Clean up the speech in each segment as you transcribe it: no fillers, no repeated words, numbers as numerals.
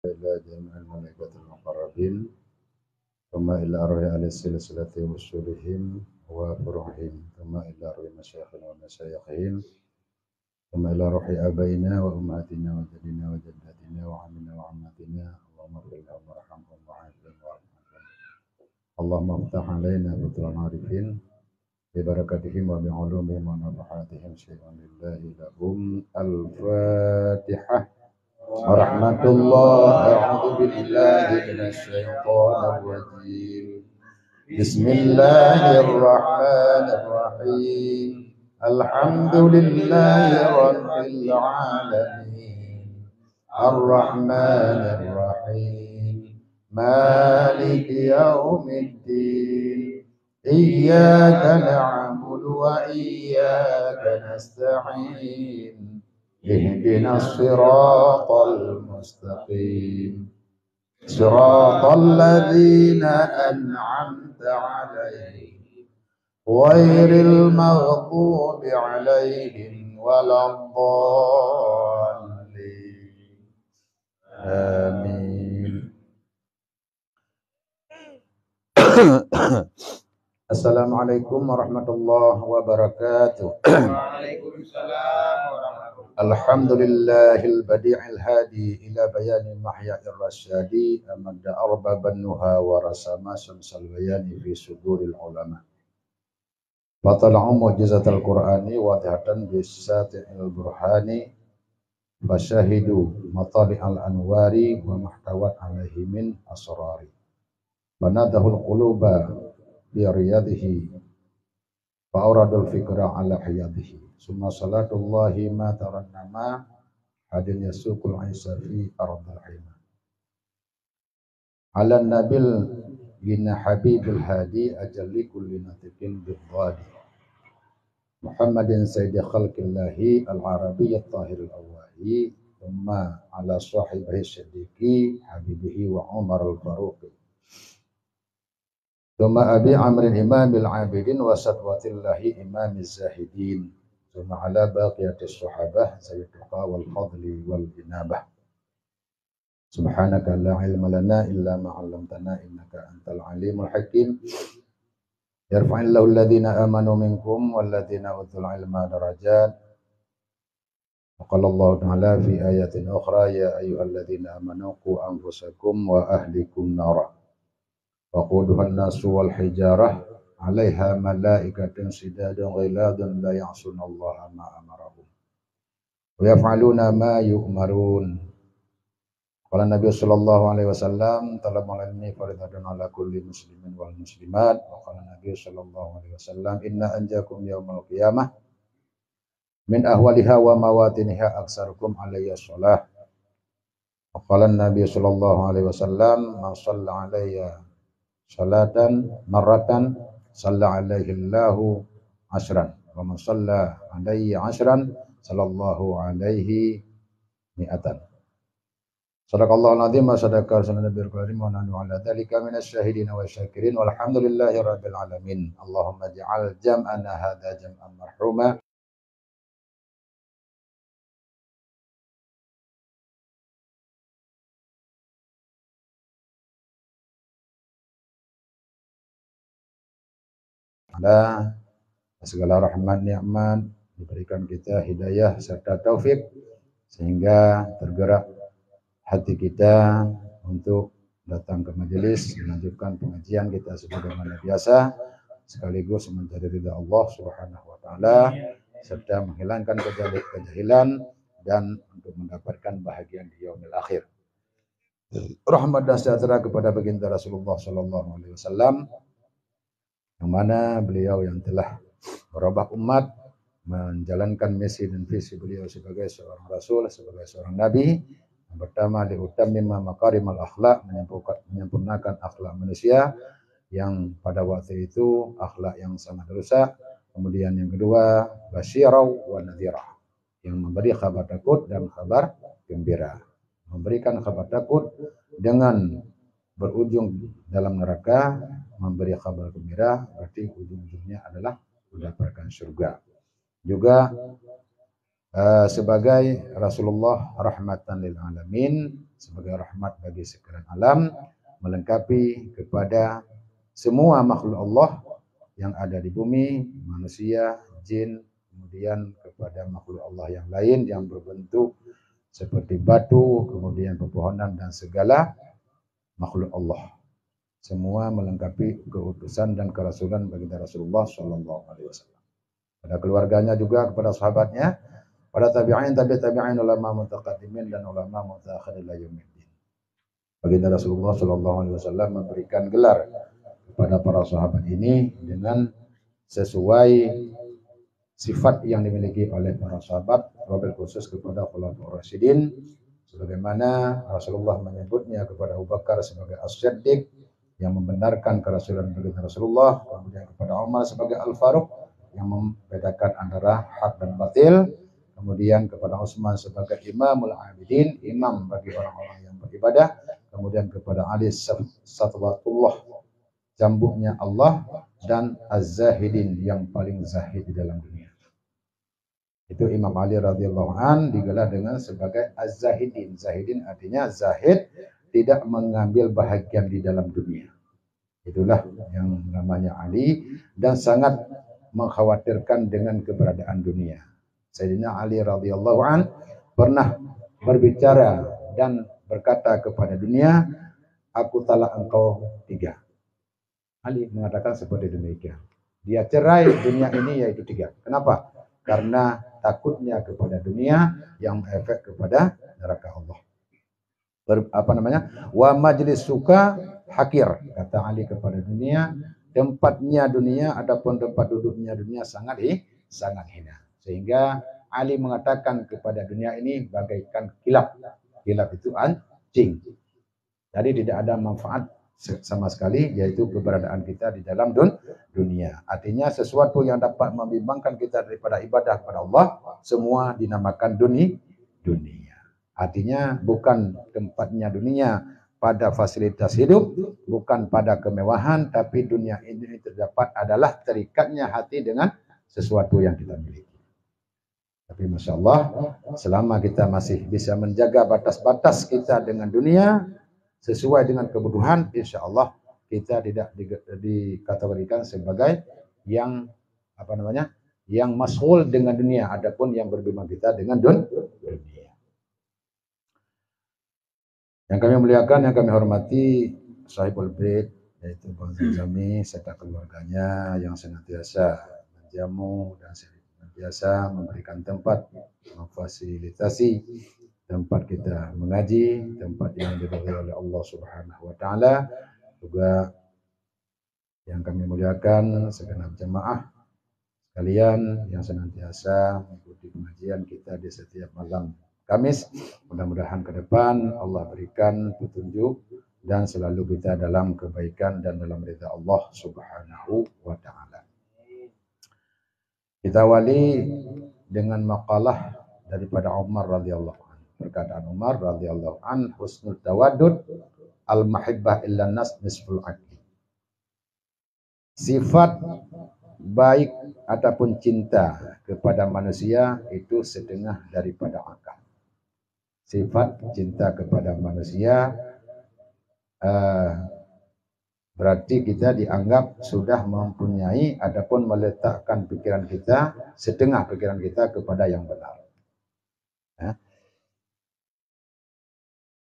إلى جميع الملائكة المقربين ثم إلى أرواح أهل السلسلة وأصولهم وفروعهم ثم إلى أرواح مشايخنا ومشايخهم ثم إلى روح آبائنا وأمهاتنا وجدنا وجداتنا وعمنا وعماتنا اللهم اغفر لهم وارحمهم وعافهم وارحمهم اللهم افتح علينا فتوح العارفين ببركاتهم وبعلومهم ونفحاتهم شيئا لله لهم الفاتحة ورحمة الله. أعوذ بالله من الشيطان الرجيم بسم الله الرحمن الرحيم الحمد لله رب العالمين الرحمن الرحيم مالك يوم الدين إياك نعبد وإياك نستعين اهدنا الصراط المستقيم صراط الذين أنعمت عليهم غير المغضوب عليهم ولا الضالين آمين. Assalamualaikum warahmatullahi wabarakatuh. Waalaikumsalam warahmatullahi wabarakatuh. Alhamdulillahil badi'il hadi ila bayani mahya'ir rasyadi amadda arbaban nuha wa rasama syamsal bayani fi suduril ulama. Fatala'u mu'jizatal qur'ani wa dihatan bisati'il burhani fasyahidu matali'al anwari wa muhtawat alaihi min asrari. Banadahul quluba biariyadihi fa'uradul fikra ala hiyadihi summa salatullahi ma tarannama hadin yasukul aisa fi ardal hima ala nabil gina habibil hadi ajalli kulli natikin bidwadi Muhammadin sayyidi khalqillahi al-arabiyyat tahiril awwahi thumma ala sahibihi siddiqi habibihi wa umar al-faruqi Thumma abi amrin imamil abidin wa satwatillahi imamiz zahidin Thumma ala baqiyatis sahabah sayyidulqa wal fadli wal inabah Subhanaka la ilma lana illa ma'allamtana innaka antal alimul hakim Yarfa'illahu alladhina amanu minkum walladhina utul ilma darajat Wa qala Allah ta'ala fi ayatin ukhra ya ayyuhalladhina amanu qu anfusakum wa ahlikum nara Waquduhan nasu wal hijarah alaiha malaikatun sidadun ghiladun la ya'sunallaha ma amarahum wa yaf'aluna ma yu'marun. Qala Nabi sallallahu alaihi wasallam talabul ilmi faridatun ala kulli muslimin wal muslimat wa qala Nabi sallallahu alaihi wasallam inna anjakum yaumal qiyamah min ahwaliha wa mawatiniha aksarukum alayya shalah wa qala Nabi sallallahu alaihi wasallam man shalla alayya salatan marratan salla alaihi Allahu ashran wa man salla alaihi ashran sallallahu alaihi mi'atan. Sadaqallahul azim wa sadaqa rasulun nabiyil karim wa nahnu ala dzalika minasy syahidin wa syakirin walhamdulillahi rabbil alamin. Allahumma ij'al jam'ana hadza jam'an marhuma ala segala rahmat nikmat diberikan kita hidayah serta taufik sehingga tergerak hati kita untuk datang ke majelis melanjutkan pengajian kita sebagaimana biasa sekaligus mencari ridha Allah Subhanahu wa taala serta menghilangkan kejahilan dan untuk mendapatkan bahagia di yaumil akhir. Rahmat dan sejahtera kepada baginda Rasulullah sallallahu alaihi wasallam yang mana beliau yang telah merubah umat, menjalankan misi dan visi beliau sebagai seorang rasul, sebagai seorang nabi. Yang pertama liutammima makarimal akhlak, menyempurnakan akhlak manusia yang pada waktu itu akhlak yang sangat rusak. Kemudian yang kedua basyirau wa nadhirah, yang memberi kabar takut dan kabar gembira. Memberikan kabar takut dengan berujung dalam neraka, memberi kabar gembira berarti ujung-ujungnya adalah mendapatkan surga. Juga sebagai Rasulullah rahmatan lil alamin, sebagai rahmat bagi sekalian alam, melengkapi kepada semua makhluk Allah yang ada di bumi, manusia, jin, kemudian kepada makhluk Allah yang lain yang berbentuk seperti batu, kemudian pepohonan dan segala makhluk Allah. Semua melengkapi keutusan dan kerasulan baginda Rasulullah sallallahu alaihi wasallam. Pada keluarganya juga, kepada sahabatnya, pada tabi'in, tabi'in, ulama mutaqaddimin dan ulama mutaakhirin ila yaumiddin. Baginda Rasulullah sallallahu alaihi wasallam memberikan gelar kepada para sahabat ini dengan sesuai sifat yang dimiliki oleh para sahabat, wabil khusus kepada khulafaur rasyidin, sebagaimana Rasulullah menyebutnya kepada Abu Bakar sebagai As-Siddiq yang membenarkan kerasulan baginda Rasulullah, kemudian kepada Umar sebagai Al-Faruq yang membedakan antara hak dan batil, kemudian kepada Utsman sebagai Imamul Abidin, imam bagi orang-orang yang beribadah, kemudian kepada Ali Satwatullah, cambuknya Allah, dan Az-Zahidin yang paling zahid di dalam dunia. Itu Imam Ali radhiyallahu an digelar dengan sebagai Az-Zahidin. Zahidin artinya zahid, tidak mengambil bahagian di dalam dunia. Itulah yang namanya Ali, dan sangat mengkhawatirkan dengan keberadaan dunia. Sayyidina Ali radhiyallahu an pernah berbicara dan berkata kepada dunia, aku talak engkau 3. Ali mengatakan seperti demikian. Dia cerai dunia ini yaitu 3. Kenapa? Karena takutnya kepada dunia yang efek kepada neraka Allah. Wa majlis suka hakir, kata Ali kepada dunia, tempatnya dunia, adapun tempat duduknya dunia sangat hina. Sehingga Ali mengatakan kepada dunia ini bagaikan kilap. Kilap itu anjing. Jadi tidak ada manfaat sama sekali, yaitu keberadaan kita di dalam dunia. Artinya sesuatu yang dapat membimbangkan kita daripada ibadah kepada Allah, semua dinamakan dunia. Artinya bukan tempatnya dunia pada fasilitas hidup, bukan pada kemewahan, tapi dunia ini terdapat adalah terikatnya hati dengan sesuatu yang kita miliki. Tapi Masya Allah, selama kita masih bisa menjaga batas-batas kita dengan dunia sesuai dengan kebutuhan, insya Allah kita tidak dikategorikan sebagai yang yang masyghul dengan dunia. Adapun yang berbimbang kita dengan dunia. Yang kami muliakan, yang kami hormati, Sahibul Bait, yaitu Bang Zami serta keluarganya yang senantiasa menjamu dan senantiasa memberikan tempat, memfasilitasi tempat kita mengaji, tempat yang diridhai oleh Allah Subhanahu wa taala. Juga yang kami muliakan segenap jemaah sekalian yang senantiasa mengikuti pengajian kita di setiap malam Kamis. Mudah-mudahan ke depan Allah berikan petunjuk dan selalu kita dalam kebaikan dan dalam ridha Allah Subhanahu wa taala. Kita awali dengan maqalah daripada Umar radhiyallahu anhu. Perkataan Umar radhiyallahu an, husnul tawaddud al-mahibbah illa nas nisful aqli. Sifat baik ataupun cinta kepada manusia itu setengah daripada akal. Sifat cinta kepada manusia berarti kita dianggap sudah mempunyai ataupun meletakkan pikiran kita, setengah pikiran kita kepada yang benar.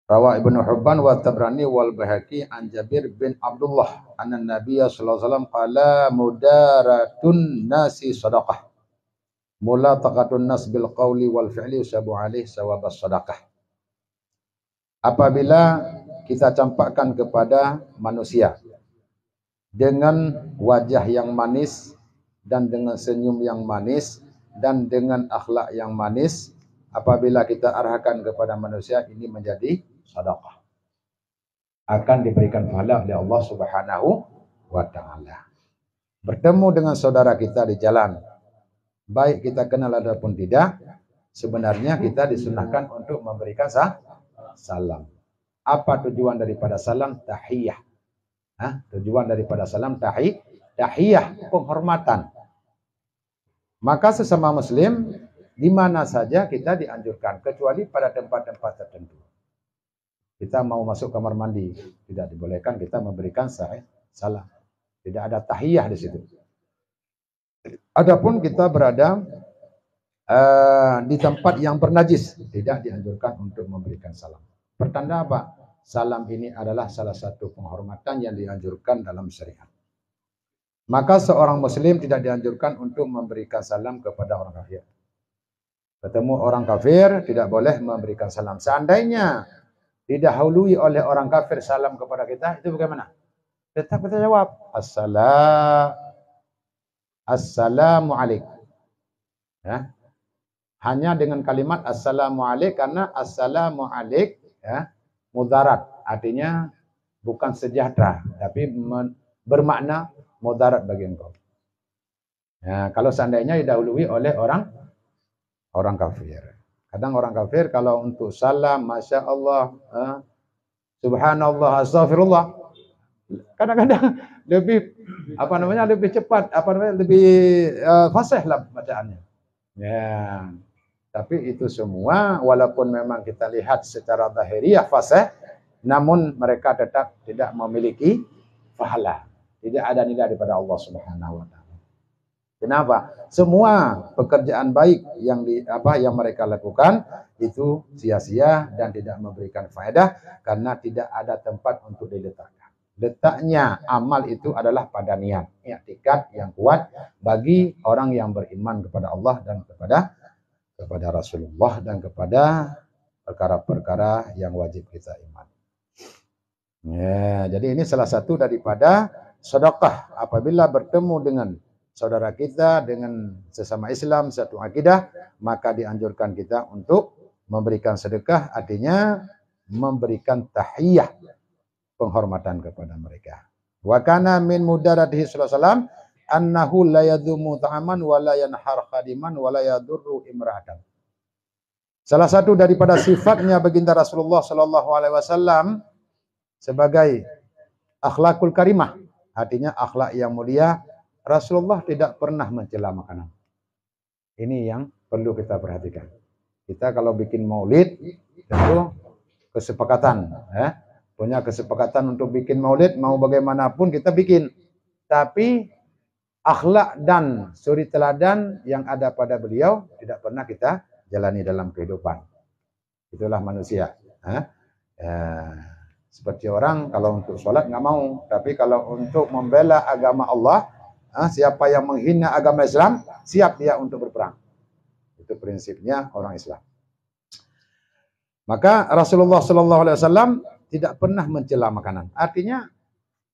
Rawa Ibnu Hibban wa Tabrani wal Baihaqi an Jabir bin Abdullah anna Nabiyya sallallahu alaihi wasallam qala mudaratun nasi sadaqah. Mulataqatun nas bil qawli wal fi'li yusabu alaihi sawabas sadaqah. Apabila kita campakkan kepada manusia dengan wajah yang manis dan dengan senyum yang manis dan dengan akhlak yang manis, apabila kita arahkan kepada manusia, ini menjadi sedekah, akan diberikan pahala oleh Allah Subhanahu wa taala. Bertemu dengan saudara kita di jalan, baik kita kenal ataupun tidak, sebenarnya kita disunahkan untuk memberikan salam. Apa tujuan daripada salam? Tahiyah. Tujuan daripada salam tahiyah, penghormatan. Maka sesama muslim di mana saja kita dianjurkan, kecuali pada tempat-tempat tertentu. Kita mau masuk kamar mandi, tidak dibolehkan kita memberikan salam. Tidak ada tahiyah di situ. Adapun kita berada di tempat yang bernajis, tidak dianjurkan untuk memberikan salam. Pertanda apa? Salam ini adalah salah satu penghormatan yang dianjurkan dalam syariat. Maka seorang muslim tidak dianjurkan untuk memberikan salam kepada orang kafir. Ketemu orang kafir tidak boleh memberikan salam. Seandainya didahului oleh orang kafir salam kepada kita, itu bagaimana? Tetap kita jawab, Assalamualaikum. Ya. Hanya dengan kalimat Assalamualaikum, karena Assalamualaikum ya, mudarat, artinya bukan sejahtera, tapi bermakna mudarat bagi engkau. Ya, kalau seandainya didahului oleh orang kafir. Kadang orang kafir kalau untuk salam, Masya Allah, Subhanallah, Astagfirullah, kadang-kadang lebih lebih cepat, lebih fasih lah bacaannya. Ya, tapi itu semua walaupun memang kita lihat secara zahiriyah fasih, namun mereka tetap tidak memiliki pahala. Tidak ada nilai daripada Allah Subhanahu wa taala. Kenapa? Semua pekerjaan baik yang mereka lakukan itu sia-sia dan tidak memberikan faedah karena tidak ada tempat untuk diletakkan. Letaknya amal itu adalah pada niat, i'tikad yang kuat bagi orang yang beriman kepada Allah dan kepada Rasulullah dan kepada perkara-perkara yang wajib kita iman. Ya, jadi ini salah satu daripada sedekah apabila bertemu dengan saudara kita dengan sesama Islam satu akidah, maka dianjurkan kita untuk memberikan sedekah, artinya memberikan tahiyah, penghormatan kepada mereka. Wa kana min mudaratihi sallallahu alaihi wasallam annahu la yadhumu ta'aman wa la yanhar khadiman wa la yadurru imra'atan. Salah satu daripada sifatnya baginda Rasulullah sallallahu alaihi wasallam sebagai akhlakul karimah, artinya akhlak yang mulia, Rasulullah tidak pernah mencela makanan. Ini yang perlu kita perhatikan. Kita kalau bikin maulid itu kesepakatan, punya kesepakatan untuk bikin maulid, mau bagaimanapun kita bikin. Tapi akhlak dan suri teladan yang ada pada beliau tidak pernah kita jalani dalam kehidupan. Itulah manusia. Seperti orang kalau untuk sholat nggak mau, tapi kalau untuk membela agama Allah, siapa yang menghina agama Islam, siap dia untuk berperang. Itu prinsipnya orang Islam. Maka Rasulullah Sallallahu Alaihi Wasallam tidak pernah mencela makanan. Artinya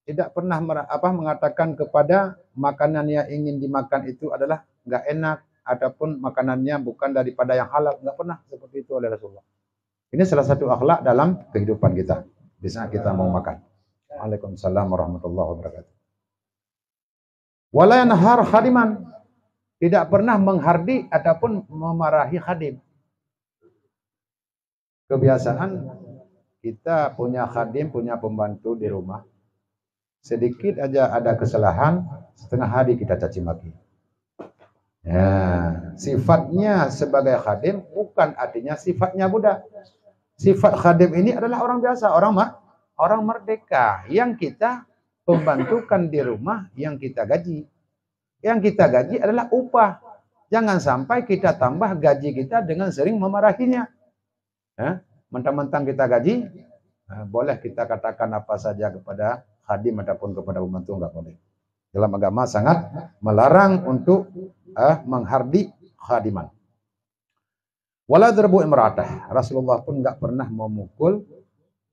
tidak pernah mengatakan kepada makanan yang ingin dimakan itu adalah nggak enak ataupun makanannya bukan daripada yang halal. Nggak pernah seperti itu oleh Rasulullah. Ini salah satu akhlak dalam kehidupan kita. Di saat kita mau makan. Waalaikumsalam warahmatullahi wabarakatuh. Wala yanhar khadiman, tidak pernah menghardi ataupun memarahi khadim. Kebiasaan kita punya khadim, punya pembantu di rumah. Sedikit aja ada kesalahan, setengah hari kita caci maki. Ya, sifatnya sebagai khadim bukan artinya sifatnya budak. Sifat khadim ini adalah orang biasa, orang merdeka yang kita pembantukan di rumah, yang kita gaji. Yang kita gaji adalah upah. Jangan sampai kita tambah gaji kita dengan sering memarahinya. Mentang-mentang kita gaji, boleh kita katakan apa saja kepada khadim ataupun kepada pembantu, enggak boleh. Dalam agama sangat melarang untuk menghardi khadiman. Wala darbu imra'atah. Rasulullah pun enggak pernah memukul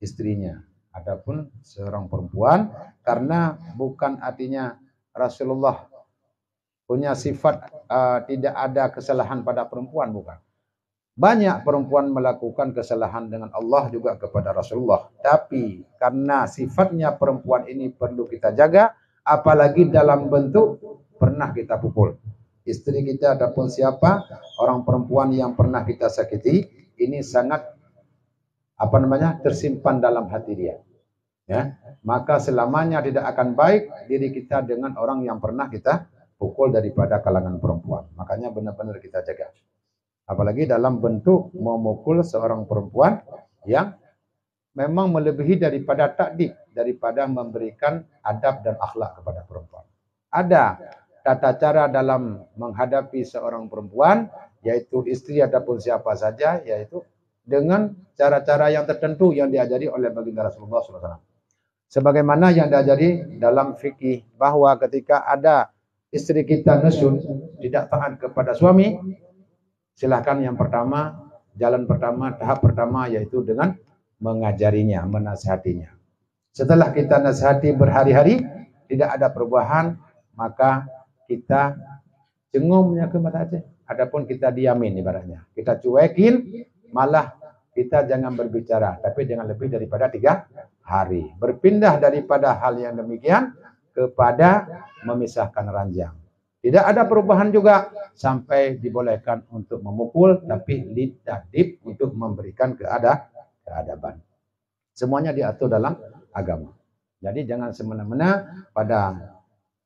istrinya ataupun seorang perempuan, karena bukan artinya Rasulullah punya sifat tidak ada kesalahan pada perempuan, bukan. Banyak perempuan melakukan kesalahan dengan Allah juga kepada Rasulullah. Tapi karena sifatnya perempuan ini perlu kita jaga, apalagi dalam bentuk pernah kita pukul. Istri kita ataupun siapa, orang perempuan yang pernah kita sakiti, ini sangat tersimpan dalam hati dia. Ya, maka selamanya tidak akan baik diri kita dengan orang yang pernah kita pukul daripada kalangan perempuan. Makanya benar-benar kita jaga. Apalagi dalam bentuk memukul seorang perempuan yang memang melebihi daripada takdib, daripada memberikan adab dan akhlak kepada perempuan. Ada tata cara dalam menghadapi seorang perempuan, yaitu istri ataupun siapa saja, yaitu dengan cara-cara yang tertentu yang diajari oleh baginda Rasulullah SAW. Sebagaimana yang diajari dalam fikih bahwa ketika ada istri kita nusyud, tidak taat kepada suami, silahkan yang pertama, jalan pertama, tahap pertama yaitu dengan mengajarinya, menasihatinya. Setelah kita nasihati berhari-hari, tidak ada perubahan, maka kita cengumnya ke mata aja. Adapun kita diamin ibaratnya. Kita cuekin, malah kita jangan berbicara, tapi jangan lebih daripada 3 hari. Berpindah daripada hal yang demikian kepada memisahkan ranjang. Tidak ada perubahan juga sampai dibolehkan untuk memukul, tapi litadib untuk memberikan keadaban. Semuanya diatur dalam agama. Jadi jangan semena-mena pada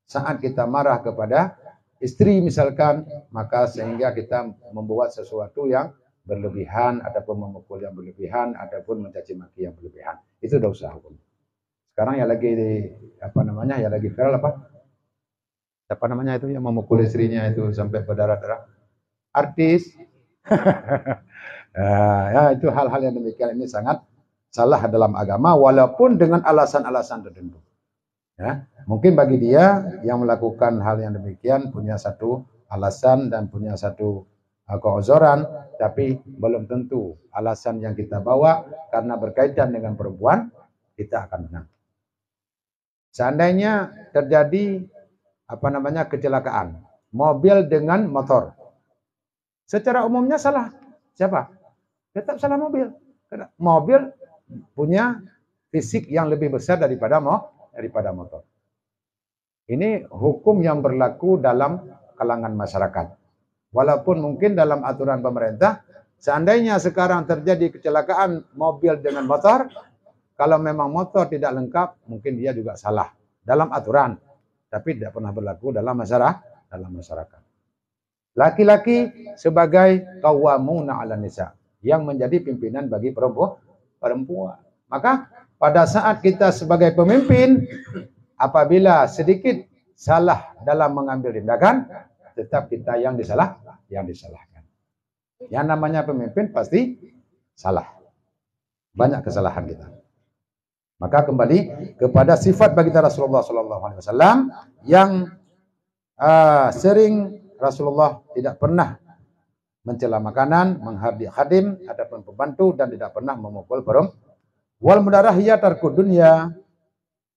saat kita marah kepada istri misalkan, maka sehingga kita membuat sesuatu yang berlebihan, ataupun memukul yang berlebihan, ataupun mencaci maki yang berlebihan. Itu dosa hukum. Sekarang ya lagi ya lagi viral apa namanya itu yang memukul istrinya itu sampai berdarah-darah. Artis. Ya itu hal-hal yang demikian ini sangat salah dalam agama, walaupun dengan alasan-alasan tertentu. Ya, mungkin bagi dia yang melakukan hal yang demikian punya satu alasan dan punya satu keuzuran, tapi belum tentu alasan yang kita bawa karena berkaitan dengan perempuan kita akan menang. Seandainya terjadi kecelakaan mobil dengan motor, secara umumnya salah siapa? Tetap salah mobil. Karena mobil punya fisik yang lebih besar daripada motor. Ini hukum yang berlaku dalam kalangan masyarakat. Walaupun mungkin dalam aturan pemerintah, seandainya sekarang terjadi kecelakaan mobil dengan motor, kalau memang motor tidak lengkap, mungkin dia juga salah dalam aturan, tapi tidak pernah berlaku dalam masyarakat. Laki-laki sebagai qawwamuna 'alan nisa, yang menjadi pimpinan bagi perempuan. Maka pada saat kita sebagai pemimpin, apabila sedikit salah dalam mengambil tindakan, tetap kita yang disalahkan. Yang namanya pemimpin pasti salah. Banyak kesalahan kita. Maka kembali kepada sifat baginda Rasulullah SAW yang sering Rasulullah tidak pernah mencela makanan, menghardik khadim, adapun pembantu, dan tidak pernah memukul perempuan. Wal mudarah hiya tarkud dunya.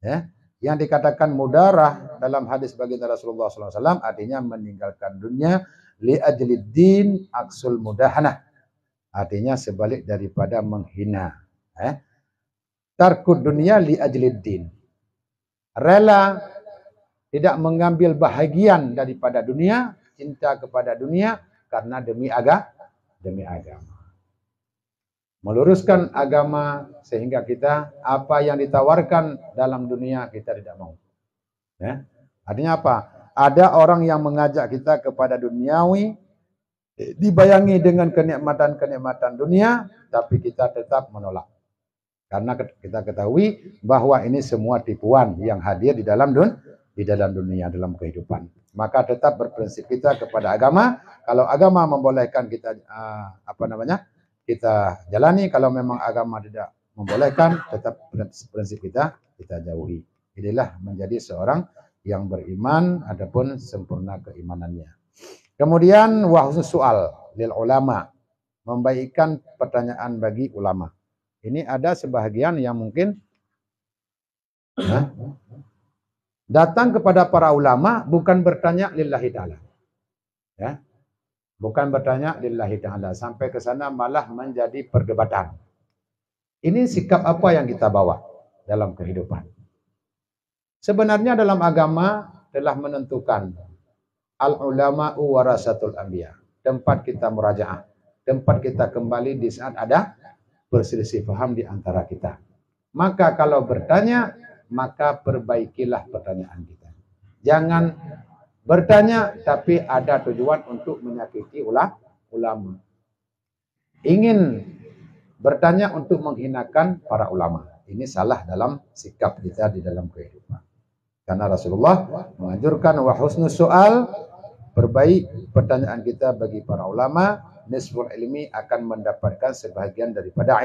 Ya, yang dikatakan mudarah dalam hadis baginda Rasulullah SAW artinya meninggalkan dunia li ajlid din aksul mudahanah. Artinya sebalik daripada menghina. Tarkud dunia li ajlid din. Rela tidak mengambil bahagian daripada dunia, cinta kepada dunia karena demi agama. Meluruskan agama sehingga kita apa yang ditawarkan dalam dunia kita tidak mau. Ya. Artinya apa? Ada orang yang mengajak kita kepada duniawi, dibayangi dengan kenikmatan-kenikmatan dunia, tapi kita tetap menolak. Karena kita ketahui bahwa ini semua tipuan yang hadir di dalam dunia, dalam kehidupan. Maka tetap berprinsip kita kepada agama. Kalau agama membolehkan kita kita jalani, kalau memang agama tidak membolehkan, tetap prinsip kita jauhi. Inilah menjadi seorang yang beriman adapun sempurna keimanannya. Kemudian wahusnul soal lil ulama, membaikkan pertanyaan bagi ulama. Ini ada sebahagian yang mungkin datang kepada para ulama bukan bertanya lillahi ta'ala. Ya. Bukan bertanya lillahi ta'ala. Sampai ke sana malah menjadi perdebatan. Ini sikap apa yang kita bawa dalam kehidupan? Sebenarnya dalam agama telah menentukan al-ulama'u warasatul anbiya. Tempat kita murajaah. Tempat kita kembali di saat ada berselisih paham di antara kita. Maka kalau bertanya, maka perbaikilah pertanyaan kita. Jangan bertanya tapi ada tujuan untuk menyakiti ulama. Ingin bertanya untuk menghinakan para ulama. Ini salah dalam sikap kita di dalam kehidupan. Karena Rasulullah menganjurkan wa husnus soal, perbaik pertanyaan kita bagi para ulama, nisful ilmi akan mendapatkan sebahagian daripada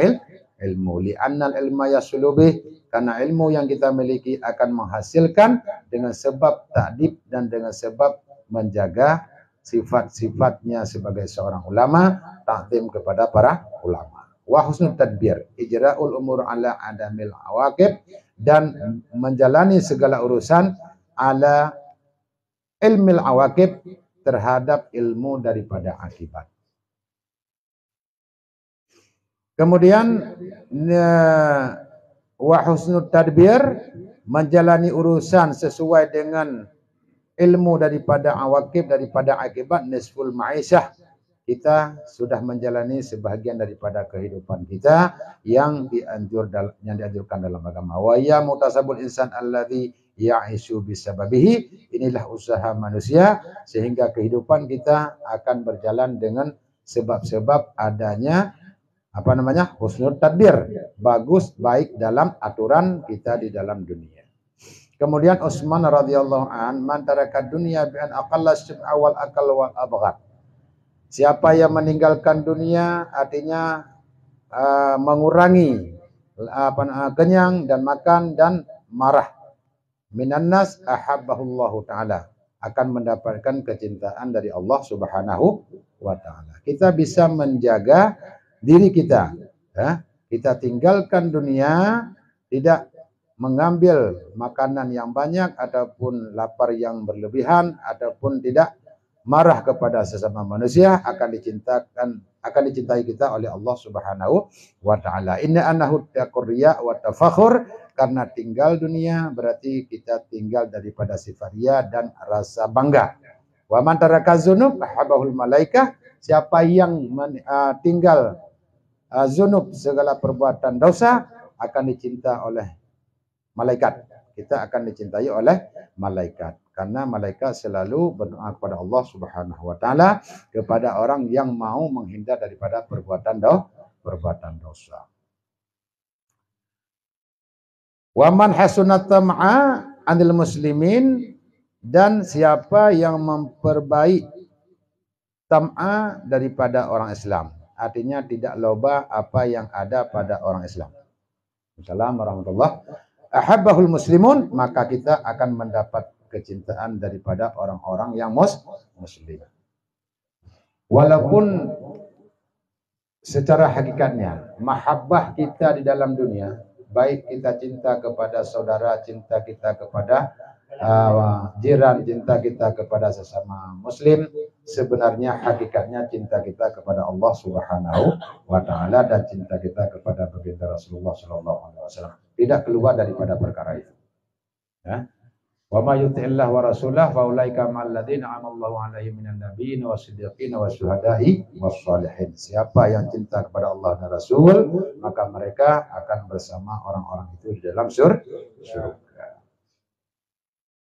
ilmu. Li'annal ilma yasulubih, karena ilmu yang kita miliki akan menghasilkan dengan sebab ta'dib dan dengan sebab menjaga sifat-sifatnya sebagai seorang ulama, takdim kepada para ulama. Wa husnul tadbir, ijra'ul umur ala adamil awaqib, dan menjalani segala urusan ala ilmil awaqib, terhadap ilmu daripada akibat. Kemudian wa husnul tadbir, menjalani urusan sesuai dengan ilmu daripada awaqib, daripada akibat. Nisful ma'isyah, kita sudah menjalani sebahagian daripada kehidupan kita yang dianjurkan dalam agama. Wa ya mutasabul insan alladhi ya'ishu bisababihi, inilah usaha manusia sehingga kehidupan kita akan berjalan dengan sebab-sebab adanya husnul tadbir, bagus baik dalam aturan kita di dalam dunia. Kemudian Utsman radhiyallahu an, man taraka dunya bi an aqalla syib'a wal akal wal abghad. Siapa yang meninggalkan dunia artinya mengurangi kenyang dan makan dan marah. Minan nas ahabbahullahu ta'ala, akan mendapatkan kecintaan dari Allah Subhanahu wa ta'ala. Kita bisa menjaga diri kita, ya. Kita tinggalkan dunia, tidak mengambil makanan yang banyak ataupun lapar yang berlebihan ataupun tidak marah kepada sesama manusia, akan dicintai kita oleh Allah Subhanahu wa ta'ala. Inna annahu taqriya wa tafakhur, karena tinggal dunia berarti kita tinggal daripada sifat riya dan rasa bangga. Wa man taraka dzunub ahabbahul malaikah, siapa yang tinggal zunub, segala perbuatan dosa, akan dicinta oleh malaikat. Kita akan dicintai oleh malaikat. Karena malaikat selalu berdoa kepada Allah Subhanahu wa ta'ala kepada orang yang mau menghindar daripada perbuatan dosa. Wa man hasunat tam'a 'anil muslimin, dan siapa yang memperbaik tam'a daripada orang Islam, artinya tidak loba apa yang ada pada orang Islam. Assalamualaikum warahmatullahi wabarakatuh. Ahabbahul muslimun, maka kita akan mendapat kecintaan daripada orang-orang yang muslim. Walaupun secara hakikatnya mahabbah kita di dalam dunia, baik kita cinta kepada saudara, cinta kita kepada jiran, cinta kita kepada sesama muslim, sebenarnya hakikatnya cinta kita kepada Allah Subhanahu wa ta'ala dan cinta kita kepada baginda Rasulullah sallallahu alaihi wasallam tidak keluar daripada perkara itu. Ya. Wa may yuti'illah wa rasulah fa ulaika ma'al ladzina 'anallahu 'alaihim minan nabiyyin wasiddiqin wasyuhada'i wassalihin. Siapa yang cinta kepada Allah dan Rasul, maka mereka akan bersama orang-orang itu di dalam surga.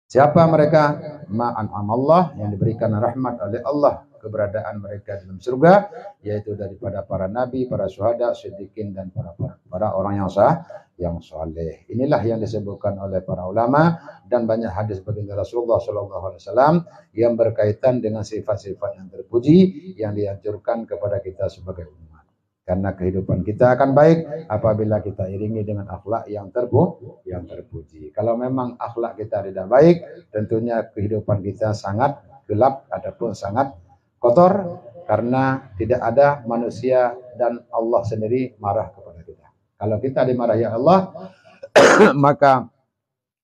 Siapa mereka? Ma'an amallah, yang diberikan rahmat oleh Allah, keberadaan mereka dalam surga, yaitu daripada para nabi, para syuhada, siddiqin, dan para orang yang saleh. Inilah yang disebutkan oleh para ulama dan banyak hadis baginda Rasulullah sallallahu alaihi wasallam yang berkaitan dengan sifat-sifat yang terpuji yang dianjurkan kepada kita sebagai umat. Karena kehidupan kita akan baik apabila kita iringi dengan akhlak yang terpuji. Kalau memang akhlak kita tidak baik, tentunya kehidupan kita sangat gelap ataupun sangat kotor, karena tidak ada manusia dan Allah sendiri marah kepada kita. Kalau kita dimarahi Allah, maka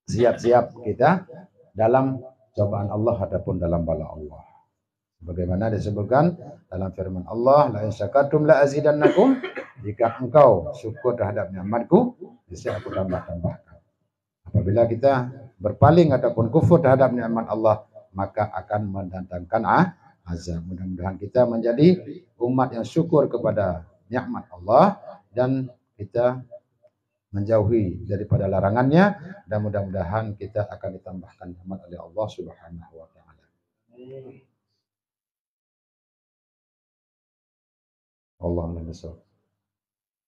siap-siap kita dalam cobaan Allah ataupun dalam bala Allah. Bagaimana disebutkan dalam firman Allah, la in syakartum la azidannakum, jika engkau syukur terhadap nikmatku, bisa aku tambah-tambahkan. Apabila kita berpaling ataupun kufur terhadap nikmat Allah, maka akan mendatangkan azab. Mudah-mudahan kita menjadi umat yang syukur kepada nikmat Allah dan kita menjauhi daripada larangannya, dan mudah-mudahan kita akan ditambahkan nikmat oleh Allah Subhanahu wa taala. Allahumma salli.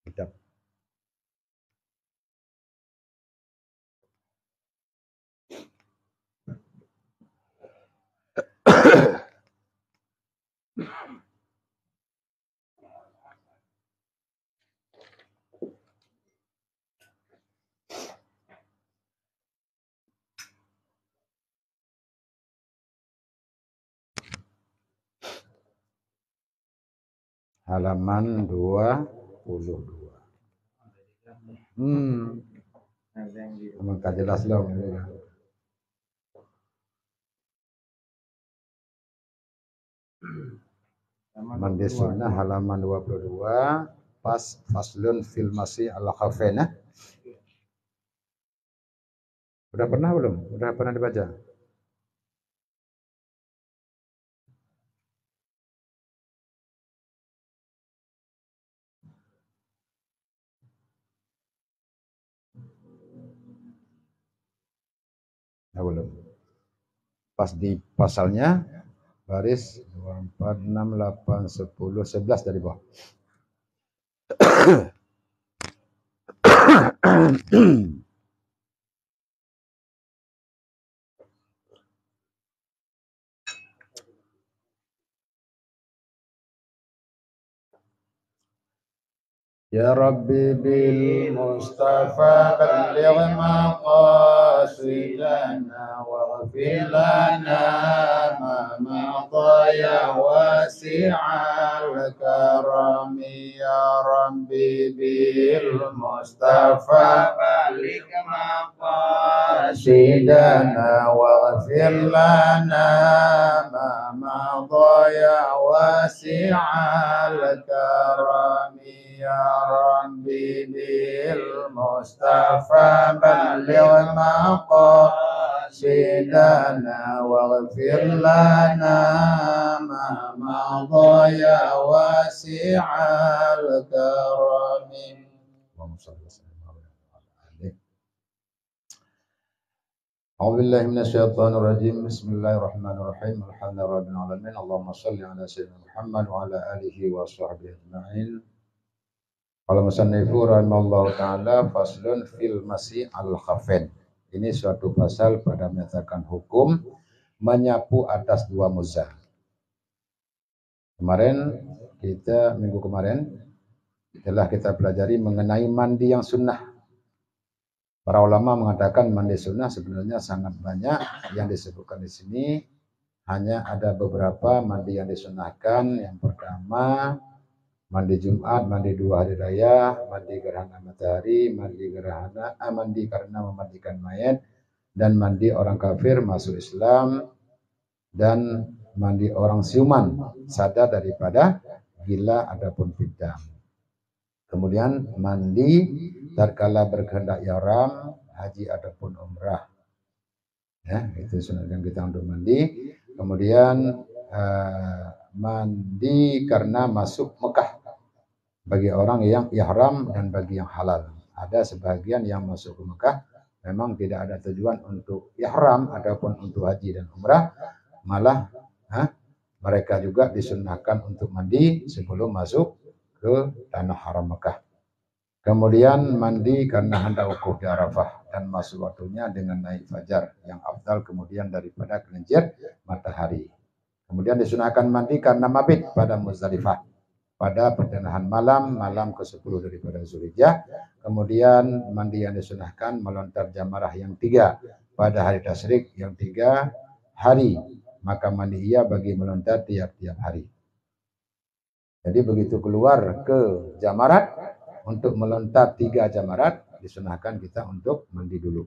Sedap. Halaman 22. Emang tak jelas loh. Mandi sunnah halaman 22 pas faslun fil masih ala khafena. Udah pernah belum? Udah pernah dibaca? Nah, belum. Pas di pasalnya baris 2, 4, 6, 8, 10, 11 dari bawah. Ya Rabbi bil Mustafa balligh maqasidana waghfir lana ma madha ya wasi'al karami ya Rabbi bil Mustafa balligh maqasidana waghfir lana ma madha ya wasi'al karami ya Rabbi bil Mustafa balligh maqasidana waghfir lana ma madha ya wasi'al karami. A'udzu billahi minasyaitonir rajim. Bismillahirrahmanirrahim. Alhamdulillahirabbil alamin. Allahumma shalli ala sayyidina Muhammad wa ala alihi wa sahbihi ajma'in. Qala musannifu rahimallahu ta'ala faslun fil masih al-khafain. Ini suatu pasal pada menyatakan hukum menyapu atas dua muzah. Minggu kemarin telah kita pelajari mengenai mandi yang sunnah. Para ulama mengatakan mandi sunnah sebenarnya sangat banyak, yang disebutkan di sini hanya ada beberapa mandi yang disunnahkan. Yang pertama mandi Jumat, mandi 2 hari raya, mandi gerhana matahari, mandi karena memandikan mayat, dan mandi orang kafir masuk Islam, dan mandi orang siuman sadar daripada gila adapun fitnah. Kemudian mandi tatkala berkehendak ihram, haji adapun umrah. Ya, itu sunatkan kita untuk mandi. Kemudian mandi karena masuk Mekah bagi orang yang ihram dan bagi yang halal. Ada sebagian yang masuk ke Mekah memang tidak ada tujuan untuk ihram ataupun untuk haji dan umrah, malah mereka juga disunnahkan untuk mandi sebelum masuk ke tanah haram Mekah. Kemudian mandi karena hendak wukuf di Arafah dan masuk waktunya dengan naik fajar yang afdal kemudian daripada gelincir matahari. Kemudian disunahkan mandi karena mabit pada Muzdalifah pada pertengahan malam ke-10 daripada Zulhijjah. Kemudian mandi yang disunahkan melontar jamarah yang 3 pada hari tasyrik yang 3 hari. Maka mandi ia bagi melontar tiap-tiap hari. Jadi begitu keluar ke jamarat untuk melontar 3 jamarat, disunahkan kita untuk mandi dulu.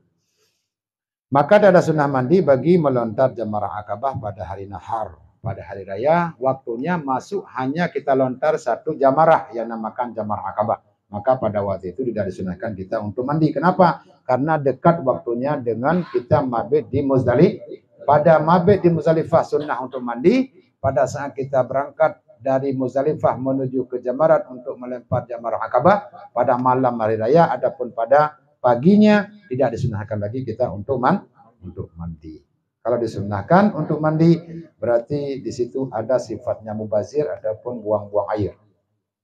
Maka ada sunnah mandi bagi melontar jamarah akabah pada hari nahar. Pada hari raya, waktunya masuk hanya kita lontar 1 jamarah yang namakan jamarah akabah. Maka pada waktu itu tidak disunahkan kita untuk mandi. Kenapa? Karena dekat waktunya dengan kita mabit di Muzdalifah. Pada mabit di Muzdalifah sunnah untuk mandi. Pada saat kita berangkat dari Muzdalifah menuju ke jamarat untuk melempar jamarah akabah pada malam hari raya, adapun pada paginya tidak disunahkan lagi kita untuk mandi. Kalau disunahkan untuk mandi, berarti di situ ada sifatnya mubazir ataupun buang-buang air.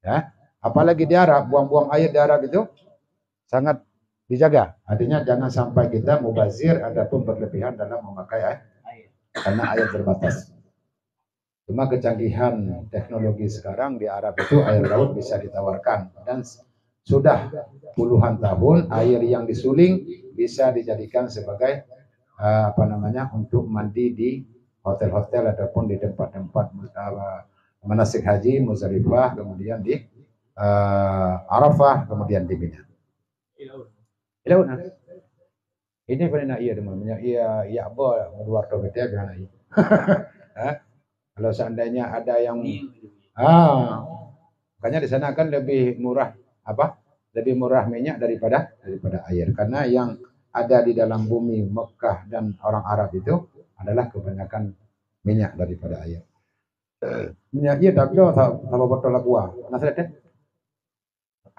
Ya, Apalagi di Arab, buang-buang air di Arab itu sangat dijaga. Artinya jangan sampai kita mubazir ataupun berlebihan dalam memakai air, karena air terbatas. Cuma kecanggihan teknologi sekarang di Arab itu air laut bisa ditawarkan, dan sudah puluhan tahun air yang disuling bisa dijadikan sebagai untuk mandi di hotel-hotel ataupun di tempat-tempat manasik haji, Muzdalifah, kemudian di Arafah, kemudian di Mina. Ilaun. Ini pernah iya namanya iya apa luar tobetnya gimana iya. Kalau seandainya ada yang makanya di sana kan lebih murah lebih murah minyak daripada air, karena yang ada di dalam bumi Mekah dan orang Arab itu adalah kebanyakan minyak daripada air. Minyak iya tapi sama botol aqua. Nasrete?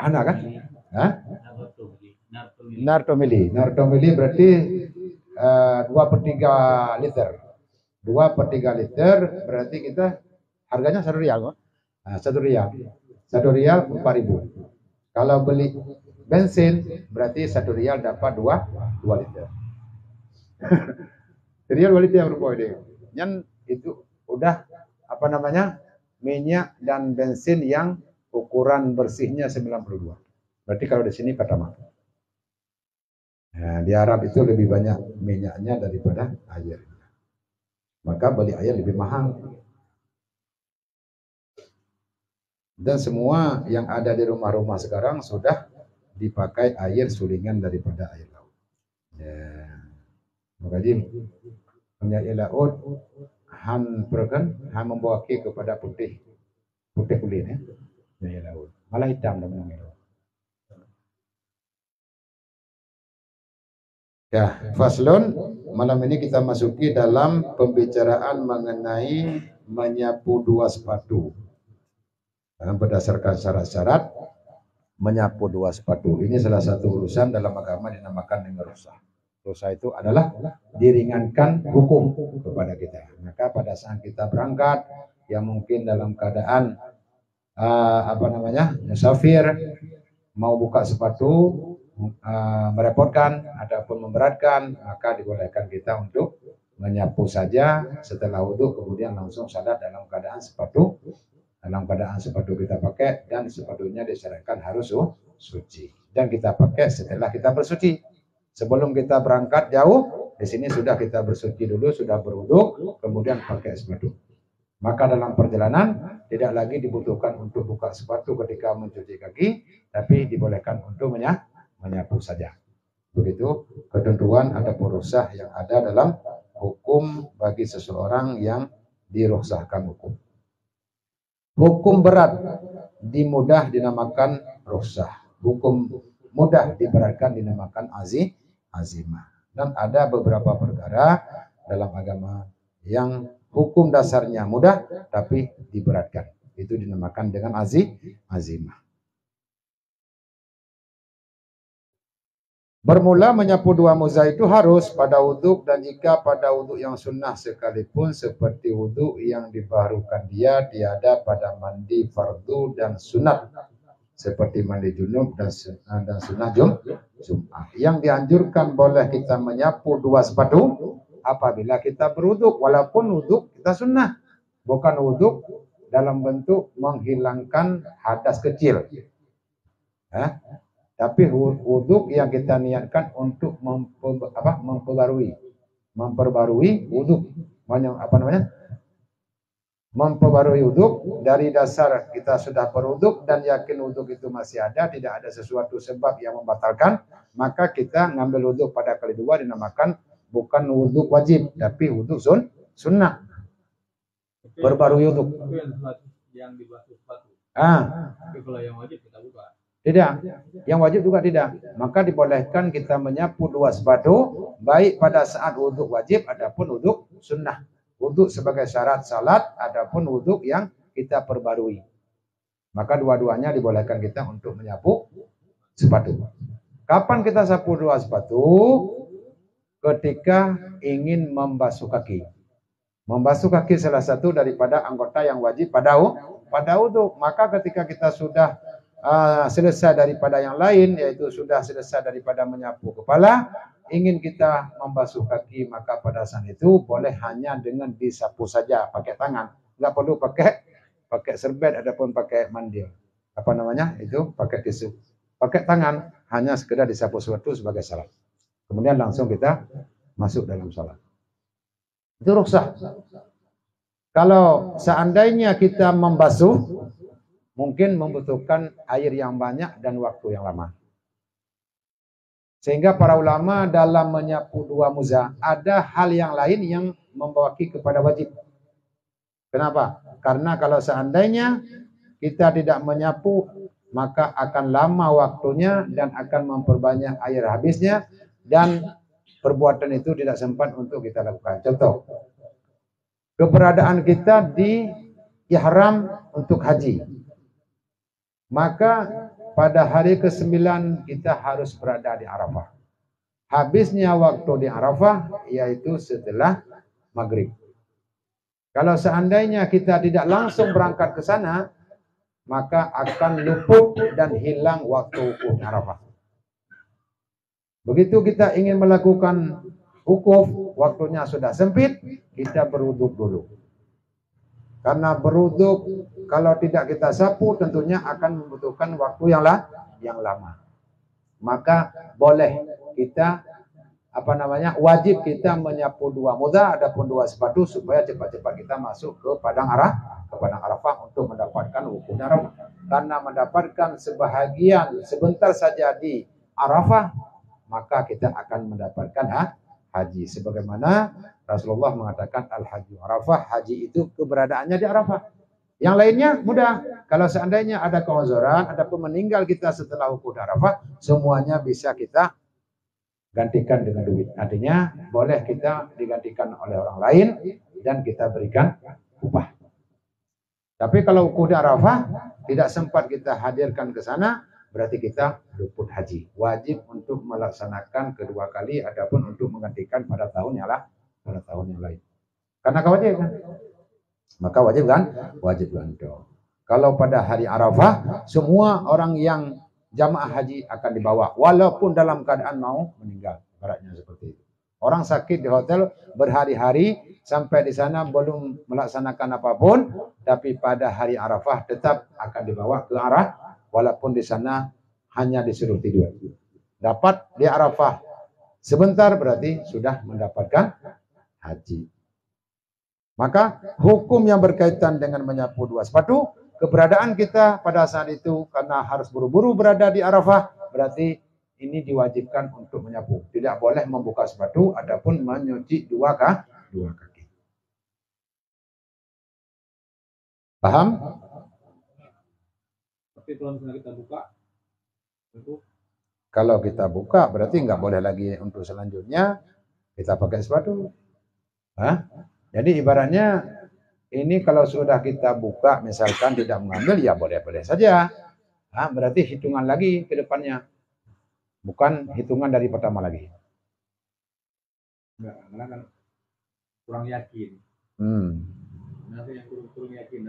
Anak kan? Hah? Nartomili berarti 2/3 liter. 2/3 liter berarti kita harganya 1 rial. Nah, 1 rial. 1 rial 4.000. Kalau beli bensin berarti 1 rial dapat 2 liter. Rial 2 liter berapa ini? Yang itu udah minyak dan bensin yang ukuran bersihnya 92. Berarti kalau di sini pertama. Nah, di Arab itu lebih banyak minyaknya daripada air. Maka beli air lebih mahal. Dan semua yang ada di rumah-rumah sekarang sudah dipakai air sulingan daripada air laut. Ya. Makanya minyak air laut han membawa kepada putih kulitnya. Minyak air laut. Malah hitam namanya. Ya, faslun, malam ini kita masuki dalam pembicaraan mengenai menyapu 2 sepatu. Berdasarkan syarat-syarat menyapu 2 sepatu. Ini salah satu urusan dalam agama dinamakan dengan rukhsah. Rukhsah itu adalah diringankan hukum kepada kita. Maka pada saat kita berangkat yang mungkin dalam keadaan musafir, mau buka sepatu merepotkan ataupun memberatkan, maka dibolehkan kita untuk menyapu saja setelah wudhu, kemudian langsung salat dalam keadaan sepatu kita pakai, dan sepatunya disyaratkan harus suci, dan kita pakai setelah kita bersuci. Sebelum kita berangkat jauh, di sini sudah kita bersuci dulu, sudah berwudhu, kemudian pakai sepatu. Maka dalam perjalanan tidak lagi dibutuhkan untuk buka sepatu ketika mencuci kaki, tapi dibolehkan untuk menyapu saja. Begitu ketentuan ataupun rukhsah yang ada dalam hukum bagi seseorang yang dirukhsahkan hukum. Hukum berat dimudah dinamakan rukhsah. Hukum mudah diberatkan dinamakan azimah. Dan ada beberapa perkara dalam agama yang hukum dasarnya mudah tapi diberatkan. Itu dinamakan dengan azimah. Bermula menyapu 2 muza itu harus pada wudhu, dan jika pada wudhu yang sunnah sekalipun seperti wudhu yang dibaharukan dia tiada pada mandi fardu dan sunat seperti mandi junub dan sunnah Jum'ah. Yang dianjurkan boleh kita menyapu 2 sepatu apabila kita berwudhu, walaupun wudhu kita sunnah, bukan wudhu dalam bentuk menghilangkan hadas kecil. Tapi wudhu yang kita niatkan untuk memperbarui wudhu. Memperbarui wudhu dari dasar kita sudah berwudhu dan yakin wudhu itu masih ada, tidak ada sesuatu sebab yang membatalkan, maka kita ngambil wudhu pada kali 2 dinamakan bukan wudhu wajib, tapi wudhu sunnah. Perbarui wudhu. Yang dibasuh sepatu. Tapi kalau yang wajib kita buka. Tidak, yang wajib juga tidak. Maka dibolehkan kita menyapu 2 sepatu, baik pada saat wudhu wajib ataupun wudhu sunnah. Wudhu sebagai syarat salat ataupun wudhu yang kita perbarui. Maka dua-duanya dibolehkan kita untuk menyapu sepatu. Kapan kita sapu 2 sepatu? Ketika ingin membasuh kaki. Membasuh kaki salah satu daripada anggota yang wajib pada wudhu. Maka ketika kita sudah selesai daripada yang lain, yaitu sudah selesai daripada menyapu kepala, ingin kita membasuh kaki, maka pada saat itu boleh hanya dengan disapu saja pakai tangan, nggak perlu pakai serbet ataupun pakai mandil. Apa namanya? Itu pakai tisu. Pakai tangan, hanya sekedar disapu suatu sebagai salat. Kemudian langsung kita masuk dalam salat. Itu rukhsah. Kalau seandainya kita membasuh, mungkin membutuhkan air yang banyak dan waktu yang lama. Sehingga para ulama dalam menyapu dua muza, ada hal yang lain yang membawaki kepada wajib. Kenapa? Karena kalau seandainya kita tidak menyapu, maka akan lama waktunya dan akan memperbanyak air habisnya, dan perbuatan itu tidak sempat untuk kita lakukan. Contoh, keberadaan kita di ihram untuk haji. Maka pada hari ke-9 kita harus berada di Arafah. Habisnya waktu di Arafah yaitu setelah maghrib. Kalau seandainya kita tidak langsung berangkat ke sana, maka akan luput dan hilang waktu wukuf Arafah. Begitu kita ingin melakukan wukuf, waktunya sudah sempit, kita berwuduk dulu. Karena berwuduk kalau tidak kita sapu tentunya akan membutuhkan waktu yang lama. Maka boleh kita wajib kita menyapu dua muza adapun dua sepatu supaya cepat-cepat kita masuk ke padang Arafah untuk mendapatkan wukuf Arafah. Karena mendapatkan sebahagian sebentar saja di Arafah, maka kita akan mendapatkan haji. Sebagaimana Rasulullah mengatakan al-haji Arafah, haji itu keberadaannya di Arafah. Yang lainnya mudah. Kalau seandainya ada keuzuran, adapun meninggal kita setelah wukuf Arafah, semuanya bisa kita gantikan dengan duit. Artinya boleh kita digantikan oleh orang lain dan kita berikan upah. Tapi kalau wukuf Arafah tidak sempat kita hadirkan ke sana, berarti kita luput haji. Wajib untuk melaksanakan kedua kali, adapun untuk menggantikan pada tahun yang lain. Karena kewajiban. Maka wajib kan? Wajib gantung. Kalau pada hari Arafah, semua orang yang jamaah haji akan dibawa, walaupun dalam keadaan mau meninggal. Ibaratnya seperti itu. Orang sakit di hotel berhari-hari sampai di sana belum melaksanakan apapun, tapi pada hari Arafah tetap akan dibawa ke Arafah, walaupun di sana hanya disuruh tidur. Dapat di Arafah sebentar berarti sudah mendapatkan haji. Maka hukum yang berkaitan dengan menyapu dua sepatu, keberadaan kita pada saat itu karena harus buru-buru berada di Arafah, berarti ini diwajibkan untuk menyapu. Tidak boleh membuka sepatu adapun menyuci dua kaki. Paham? Tapi kalau misalnya kita buka, itu kalau kita buka berarti nggak boleh lagi untuk selanjutnya kita pakai sepatu. Jadi ibaratnya ini kalau sudah kita buka misalkan tidak mengambil ya boleh-boleh saja. Berarti hitungan lagi ke depannya. Bukan hitungan dari pertama lagi. Enggak, karena kan kurang yakin. Nanti yang kurang yakin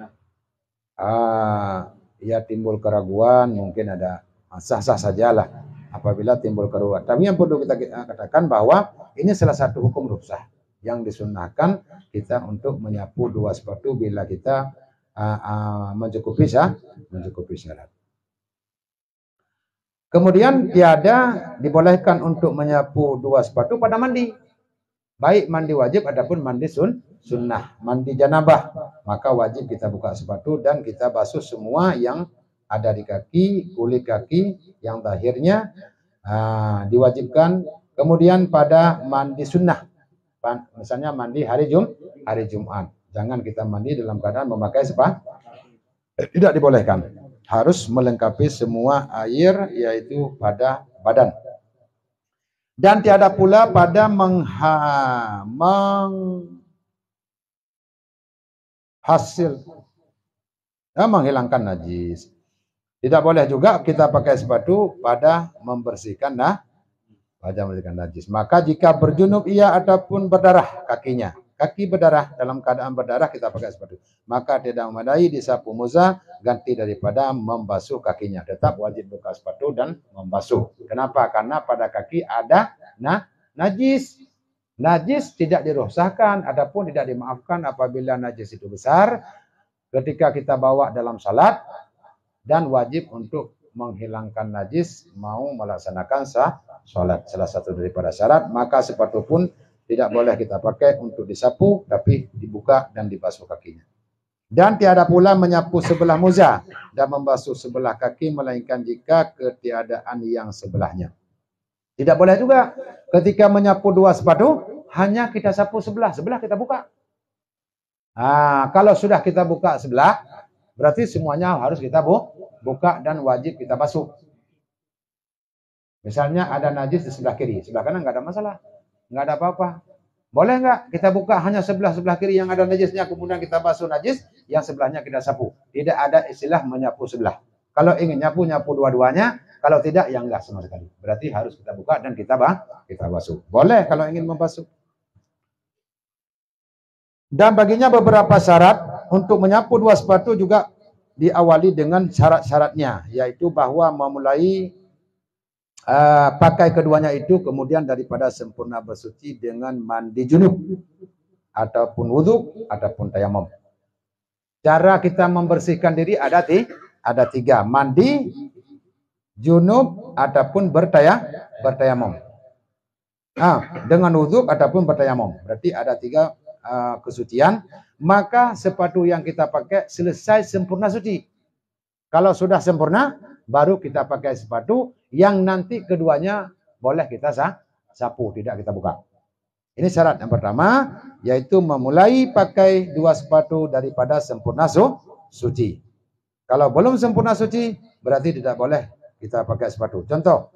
Ya timbul keraguan, mungkin ada sah-sah sajalah apabila timbul keraguan. Tapi yang perlu kita katakan bahwa ini salah satu hukum rukhsah yang disunnahkan kita untuk menyapu dua sepatu bila kita mencukupi syarat. Kemudian tiada dibolehkan untuk menyapu dua sepatu pada mandi. Baik mandi wajib adapun mandi sunnah. Mandi janabah, maka wajib kita buka sepatu dan kita basuh semua yang ada di kaki, kulit kaki yang zahirnya diwajibkan. Kemudian pada mandi sunnah, misalnya mandi hari Jumat, jangan kita mandi dalam keadaan memakai sepatu. Tidak dibolehkan. Harus melengkapi semua air yaitu pada badan. Dan tiada pula pada menghilangkan najis. Tidak boleh juga kita pakai sepatu pada membersihkan najis. Maka jika berjunub ia ataupun berdarah kakinya, kaki berdarah, dalam keadaan berdarah kita pakai sepatu. Maka tidak memadai disapu muza, ganti daripada membasuh kakinya. Tetap wajib buka sepatu dan membasuh. Kenapa? Karena pada kaki ada najis. Najis tidak dirusakkan, adapun tidak dimaafkan apabila najis itu besar. Ketika kita bawa dalam salat, dan wajib untuk menghilangkan najis mau melaksanakan salat. Salah satu daripada syarat, maka sepatu pun tidak boleh kita pakai untuk disapu, tapi dibuka dan dibasuh kakinya. Dan tiada pula menyapu sebelah muza dan membasuh sebelah kaki, melainkan jika ketiadaan yang sebelahnya. Tidak boleh juga ketika menyapu dua sepatu, hanya kita sapu sebelah kita buka. Kalau sudah kita buka sebelah, berarti semuanya harus kita buka dan wajib kita basuh. Misalnya ada najis di sebelah kiri, sebelah kanan nggak ada masalah, nggak ada apa-apa. Boleh nggak kita buka hanya sebelah kiri yang ada najisnya, kemudian kita basuh najis, yang sebelahnya kita sapu. Tidak ada istilah menyapu sebelah. Kalau ingin nyapu dua-duanya, kalau tidak ya enggak sama sekali. Berarti harus kita buka dan kita basuh. Boleh kalau ingin membasuh. Dan baginya beberapa syarat untuk menyapu dua sepatu juga diawali dengan syarat-syaratnya, yaitu bahwa memulai pakai keduanya itu kemudian daripada sempurna bersuci dengan mandi junub ataupun wudhu ataupun tayamum. Cara kita membersihkan diri ada tiga: mandi, junub ataupun bertayamum. Dengan wudhu ataupun bertayamum. Berarti ada tiga kesucian. Maka sepatu yang kita pakai selesai sempurna suci. Kalau sudah sempurna, baru kita pakai sepatu yang nanti keduanya boleh kita sapu, tidak kita buka. Ini syarat yang pertama, yaitu memulai pakai dua sepatu daripada sempurna suci. Kalau belum sempurna suci, berarti tidak boleh kita pakai sepatu. Contoh,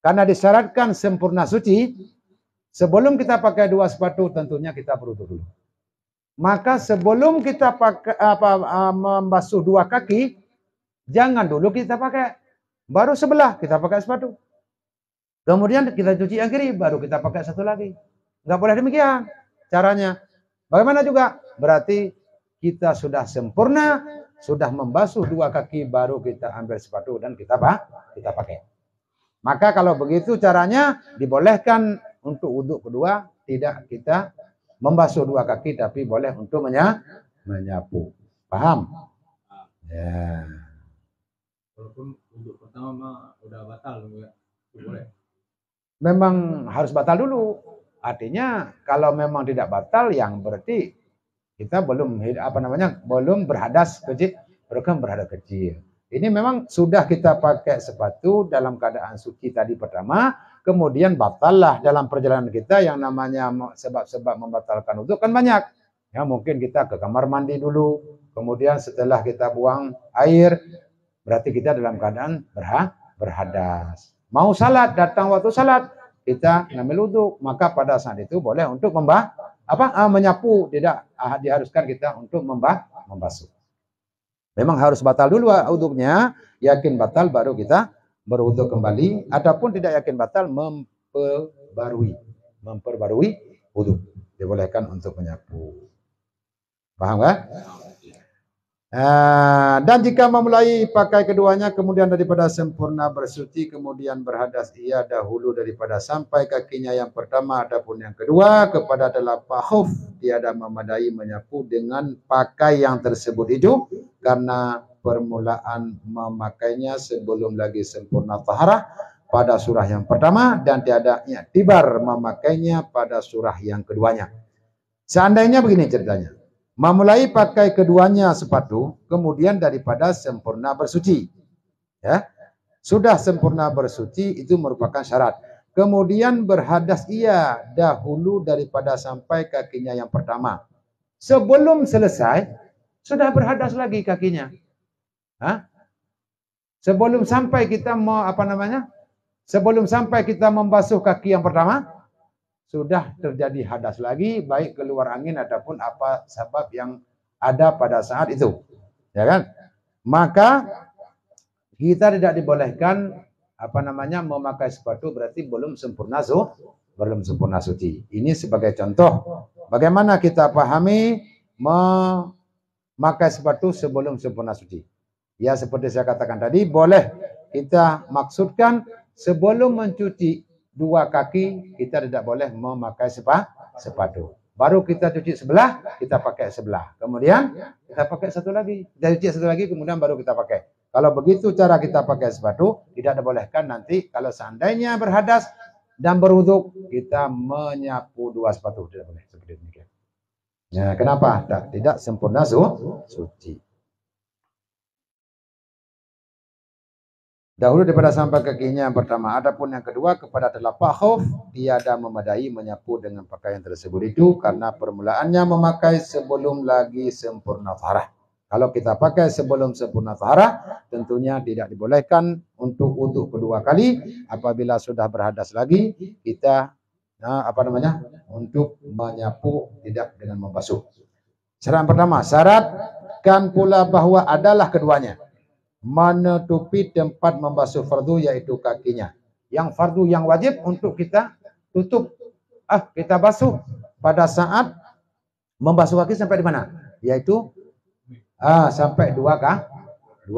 karena disyaratkan sempurna suci, sebelum kita pakai dua sepatu, tentunya kita berwudu dulu. Maka sebelum kita pakai membasuh dua kaki, jangan dulu kita pakai, baru sebelah kita pakai sepatu. Kemudian kita cuci yang kiri, baru kita pakai satu lagi. Nggak boleh demikian caranya. Bagaimana juga? Berarti kita sudah sempurna, sudah membasuh dua kaki, baru kita ambil sepatu dan kita pakai. Maka kalau begitu caranya, dibolehkan untuk wudhu kedua, tidak kita membasuh dua kaki, tapi boleh untuk menyapu. Paham? Ya. Walaupun untuk pertama udah batal, boleh. Memang harus batal dulu. Artinya kalau memang tidak batal, yang berarti kita belum belum berhadas kecil, bukan berhadas kecil. Ini memang sudah kita pakai sepatu dalam keadaan suci tadi pertama, kemudian batallah dalam perjalanan kita yang namanya sebab-sebab membatalkan wudhu kan banyak. Ya, mungkin kita ke kamar mandi dulu, kemudian setelah kita buang air, berarti kita dalam keadaan berhadas. Mau salat, datang waktu salat, kita ngambil wudhu, maka pada saat itu boleh untuk menyapu, tidak diharuskan kita untuk membasuh. Memang harus batal dulu wudhunya, yakin batal baru kita berwudhu kembali, ataupun tidak yakin batal memperbarui wudhu. Dibolehkan untuk menyapu. Paham kan? Dan jika memulai pakai keduanya kemudian daripada sempurna bersuci kemudian berhadas ia dahulu daripada sampai kakinya yang pertama ataupun yang kedua kepada telapak khuf, tiada memadai menyapu dengan pakai yang tersebut itu karena permulaan memakainya sebelum lagi sempurna taharah pada surah yang pertama dan tiada i'tibar memakainya pada surah yang keduanya. Seandainya begini ceritanya, memulai pakai keduanya sepatu, kemudian daripada sempurna bersuci. Ya, sudah sempurna bersuci itu merupakan syarat. Kemudian berhadas ia dahulu daripada sampai kakinya yang pertama. Sebelum selesai, sudah berhadas lagi kakinya. Sebelum sampai kita sebelum sampai kita membasuh kaki yang pertama, sudah terjadi hadas lagi, baik keluar angin ataupun apa sebab yang ada pada saat itu, ya kan? Maka kita tidak dibolehkan memakai sepatu berarti belum sempurna suci. Ini sebagai contoh Bagaimana kita pahami memakai sepatu sebelum sempurna suci? Ya seperti saya katakan tadi, boleh kita maksudkan sebelum mencuci dua kaki, kita tidak boleh memakai sepatu. Baru kita cuci sebelah, kita pakai sebelah. Kemudian kita pakai satu lagi. Kita cuci satu lagi, kemudian baru kita pakai. Kalau begitu cara kita pakai sepatu, tidak dibolehkan nanti kalau seandainya berhadas dan berwuduk, kita menyapu dua sepatu. Tidak boleh seperti demikian. Nah, kenapa? Tidak sempurna suci. Dahulu daripada sampai kakinya yang pertama. Adapun yang kedua kepada telapak khuf, tiada memadai menyapu dengan pakaian tersebut itu karena permulaannya memakai sebelum lagi sempurna taharah. Kalau kita pakai sebelum sempurna taharah, tentunya tidak dibolehkan untuk wuduk kedua kali. Apabila sudah berhadas lagi, kita untuk menyapu tidak dengan membasuh. Syarat pertama, syaratkan pula bahawa adalah keduanya menutupi tempat membasuh fardu yaitu kakinya. Yang fardu yang wajib untuk kita tutup, kita basuh pada saat membasuh kaki sampai di mana? Yaitu sampai dua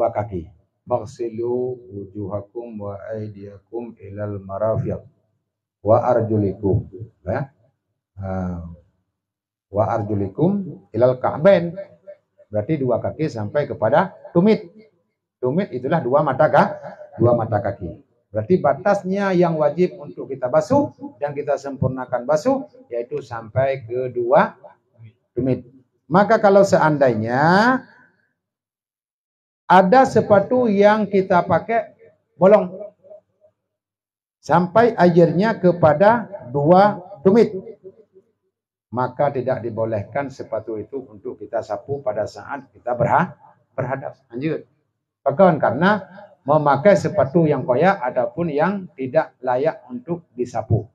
kaki. Maghsilu wujuhakum wa aydiyakum ilal marafiq wa arjulikum. Wa arjulikum ilal ka'bain. Berarti dua kaki sampai kepada tumit. Tumit itulah dua mata kaki. Berarti batasnya yang wajib untuk kita basuh dan kita sempurnakan basuh yaitu sampai ke dua tumit. Maka kalau seandainya ada sepatu yang kita pakai bolong sampai airnya kepada dua tumit, maka tidak dibolehkan sepatu itu untuk kita sapu pada saat kita berhadas. Lanjut. Bahkan karena memakai sepatu yang koyak adapun yang tidak layak untuk disapu.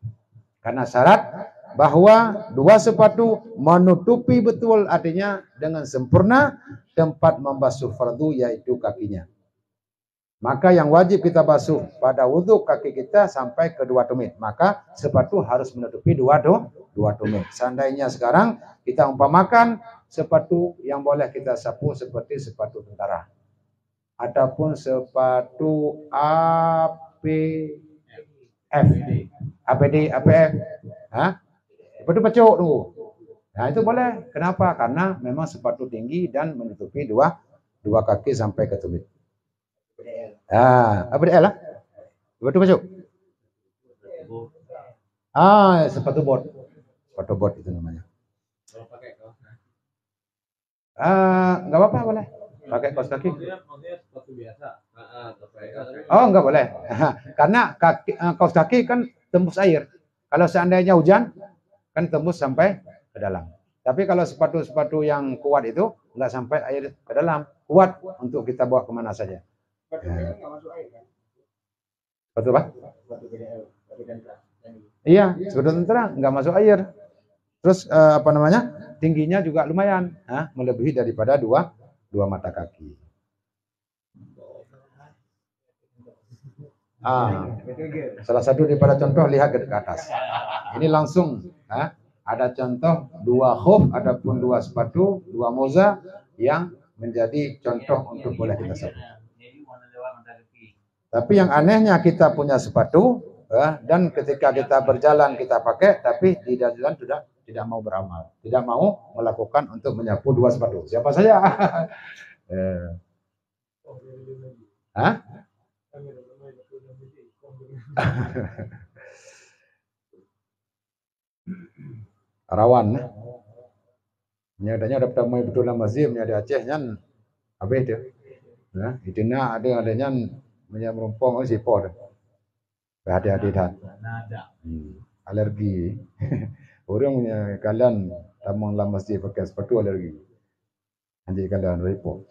Karena syarat bahwa dua sepatu menutupi betul artinya dengan sempurna tempat membasuh fardu yaitu kakinya. Maka yang wajib kita basuh pada wudhu kaki kita sampai ke dua tumit. Maka sepatu harus menutupi dua tumit. Seandainya sekarang kita umpamakan sepatu yang boleh kita sapu seperti sepatu tentara. Ataupun sepatu APF. Sepatu pecuk tu. Nah, itu boleh. Kenapa? Karena memang sepatu tinggi dan menutupi dua kaki sampai ke tumit. APDL lah. Sepatu pecuk. Sepatu bot. Sepatu bot itu namanya. Enggak apa-apa boleh. Pakai kaos kaki. Sepatu biasa. Enggak boleh. Karena kaos kaki kan tembus air. Kalau seandainya hujan kan tembus sampai ke dalam. Tapi kalau sepatu-sepatu yang kuat itu enggak sampai air ke dalam. Kuat untuk kita bawa kemana saja. Sepatu apa? Iya, sepatu tentara enggak masuk air. Terus tingginya juga lumayan, melebihi daripada dua mata kaki. Salah satu daripada contoh lihat ke atas. Ini langsung ada contoh dua khuf adapun dua sepatu, dua moza yang menjadi contoh untuk boleh kita sapu. Tapi yang anehnya kita punya sepatu dan ketika kita berjalan kita pakai, tapi di jalan sudah tidak mau beramal, tidak mau melakukan untuk menyapu dua sepatu. Siapa saja? Rawan. Nyadanya ada pertama betul nama masjid, ada Aceh nyan apa itu? Itu adanya menyambung sipor. Hati-hati dah. Alergi. Orang punya kalian tamang dalam masjid pakai sepatu alergi. Anjir kalian repot.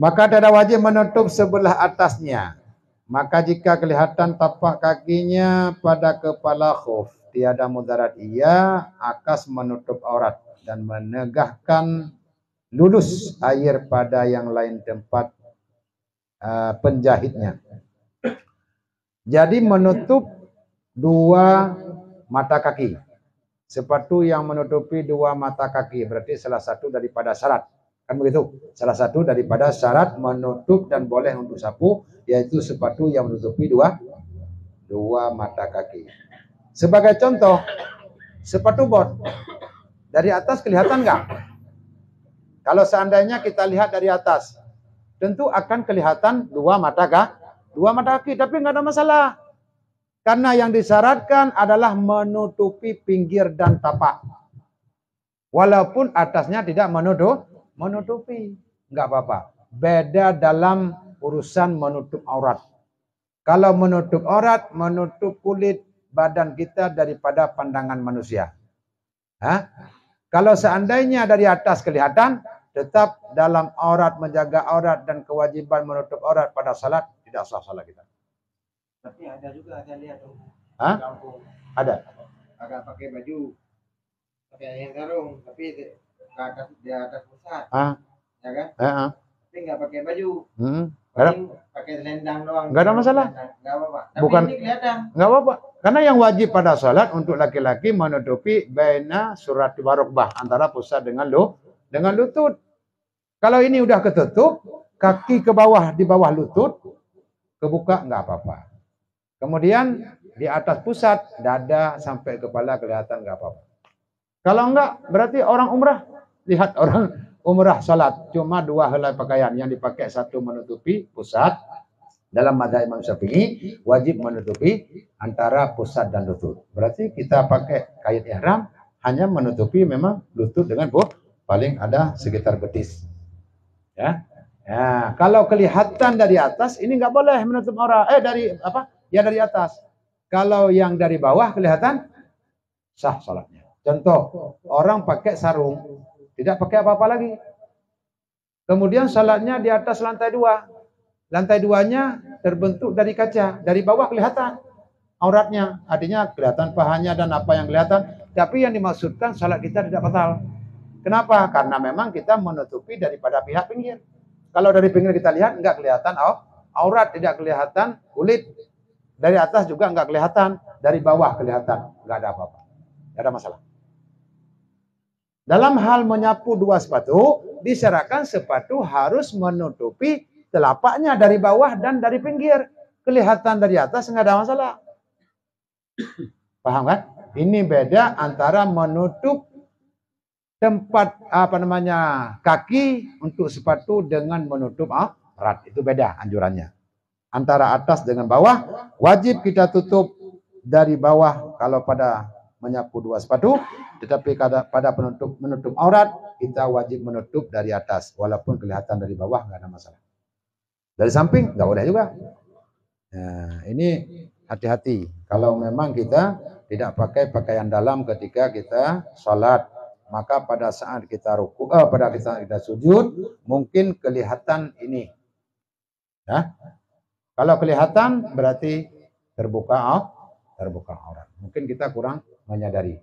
Maka tidak wajib menutup sebelah atasnya. Maka jika kelihatan tapak kakinya pada kepala khuf, tiada mudarat ia akas menutup aurat dan menegahkan lulus air pada yang lain tempat penjahitnya. Jadi menutup dua mata kaki. sepatu yang menutupi dua mata kaki, berarti salah satu daripada syarat. Kan begitu? Salah satu daripada syarat menutup dan boleh untuk sapu, yaitu sepatu yang menutupi dua mata kaki. Sebagai contoh, sepatu bot dari atas kelihatan nggak? Kalau seandainya kita lihat dari atas, tentu akan kelihatan dua mata kaki, tapi nggak ada masalah. Karena yang disyaratkan adalah menutupi pinggir dan tapak. Walaupun atasnya tidak menutupi. Nggak apa-apa. Beda dalam urusan menutup aurat. Kalau menutup aurat, menutup kulit badan kita daripada pandangan manusia. Hah? Kalau seandainya dari atas kelihatan, tetap dalam aurat, menjaga aurat dan kewajiban menutup aurat pada salat, tidak sah salat kita. Tapi ada juga saya lihat tuh. Hah? Kampung Ada. agak pakai baju, pakai sarung, tapi di atas pusat. Ya kan? Tapi nggak pakai baju. Pakai selendang doang. Nggak ada masalah. Nggak apa-apa. Tapi Bukan. Ini kelihatan. Nggak apa-apa. Karena yang wajib pada salat untuk laki-laki menutupi baina surat warukbah, antara pusat dengan lutut. Kalau ini udah ketutup, kaki ke bawah di bawah lutut, kebuka nggak apa-apa. Kemudian di atas pusat, dada sampai kepala kelihatan nggak apa-apa. Kalau enggak, berarti orang umrah. Lihat orang umrah salat, cuma dua helai pakaian yang dipakai, satu menutupi pusat. Dalam mazhab Imam Syafi'i, wajib menutupi antara pusat dan lutut. Berarti kita pakai kain ihram hanya menutupi memang lutut dengan paling ada sekitar betis. Ya. Nah, kalau kelihatan dari atas, ini nggak boleh menutup aurat. Dari apa? Ya dari atas. Kalau yang dari bawah kelihatan, sah salatnya. Contoh, orang pakai sarung, tidak pakai apa-apa lagi. Kemudian salatnya di atas lantai 2. Lantai 2-nya terbentuk dari kaca. Dari bawah kelihatan auratnya. Artinya kelihatan pahanya dan apa yang kelihatan. Tapi yang dimaksudkan salat kita tidak batal. Kenapa? Karena memang kita menutupi daripada pihak pinggir. Kalau dari pinggir kita lihat, nggak kelihatan aurat, tidak kelihatan kulit. Dari atas juga nggak kelihatan, dari bawah kelihatan, nggak ada apa-apa, nggak ada masalah. Dalam hal menyapu dua sepatu, disyaratkan sepatu harus menutupi telapaknya dari bawah dan dari pinggir. Kelihatan dari atas nggak ada masalah. Paham kan? Ini beda antara menutup tempat kaki untuk sepatu dengan menutup aurat. Itu beda anjurannya. Antara atas dengan bawah, wajib kita tutup dari bawah kalau pada menyapu dua sepatu, tetapi pada menutup aurat, kita wajib menutup dari atas, walaupun kelihatan dari bawah nggak ada masalah. Dari samping nggak boleh juga. Nah, ini hati-hati. Kalau memang kita tidak pakai pakaian dalam ketika kita sholat, maka pada saat kita pada saat kita sujud, mungkin kelihatan ini. Ya. Kalau kelihatan berarti terbuka aurat. Mungkin kita kurang menyadari.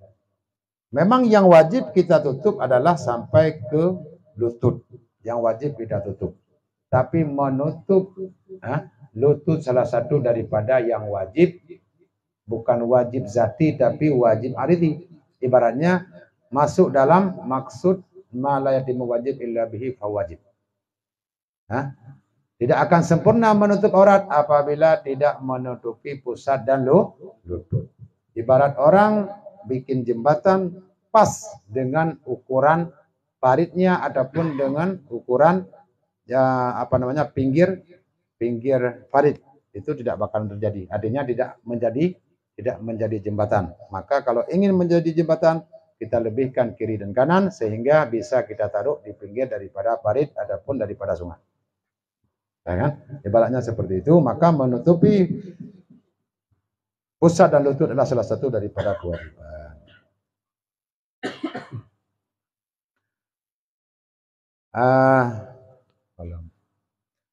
Memang yang wajib kita tutup adalah sampai ke lutut. Yang wajib kita tutup. Tapi menutup lutut salah satu daripada yang wajib. Bukan wajib zati tapi wajib aridi. Ibaratnya masuk dalam maksud ma la yatimu wajib illa bihi fa wajib. Tidak akan sempurna menutup aurat apabila tidak menutupi pusat dan lutut. Ibarat orang bikin jembatan pas dengan ukuran paritnya ataupun dengan ukuran pinggir parit, itu tidak bakal terjadi. Artinya tidak menjadi jembatan. Maka kalau ingin menjadi jembatan, kita lebihkan kiri dan kanan sehingga bisa kita taruh di pinggir daripada parit ataupun daripada sungai. Ya kan? Ibaratnya seperti itu, maka menutupi pusat dan lutut adalah salah satu daripada kewajiban.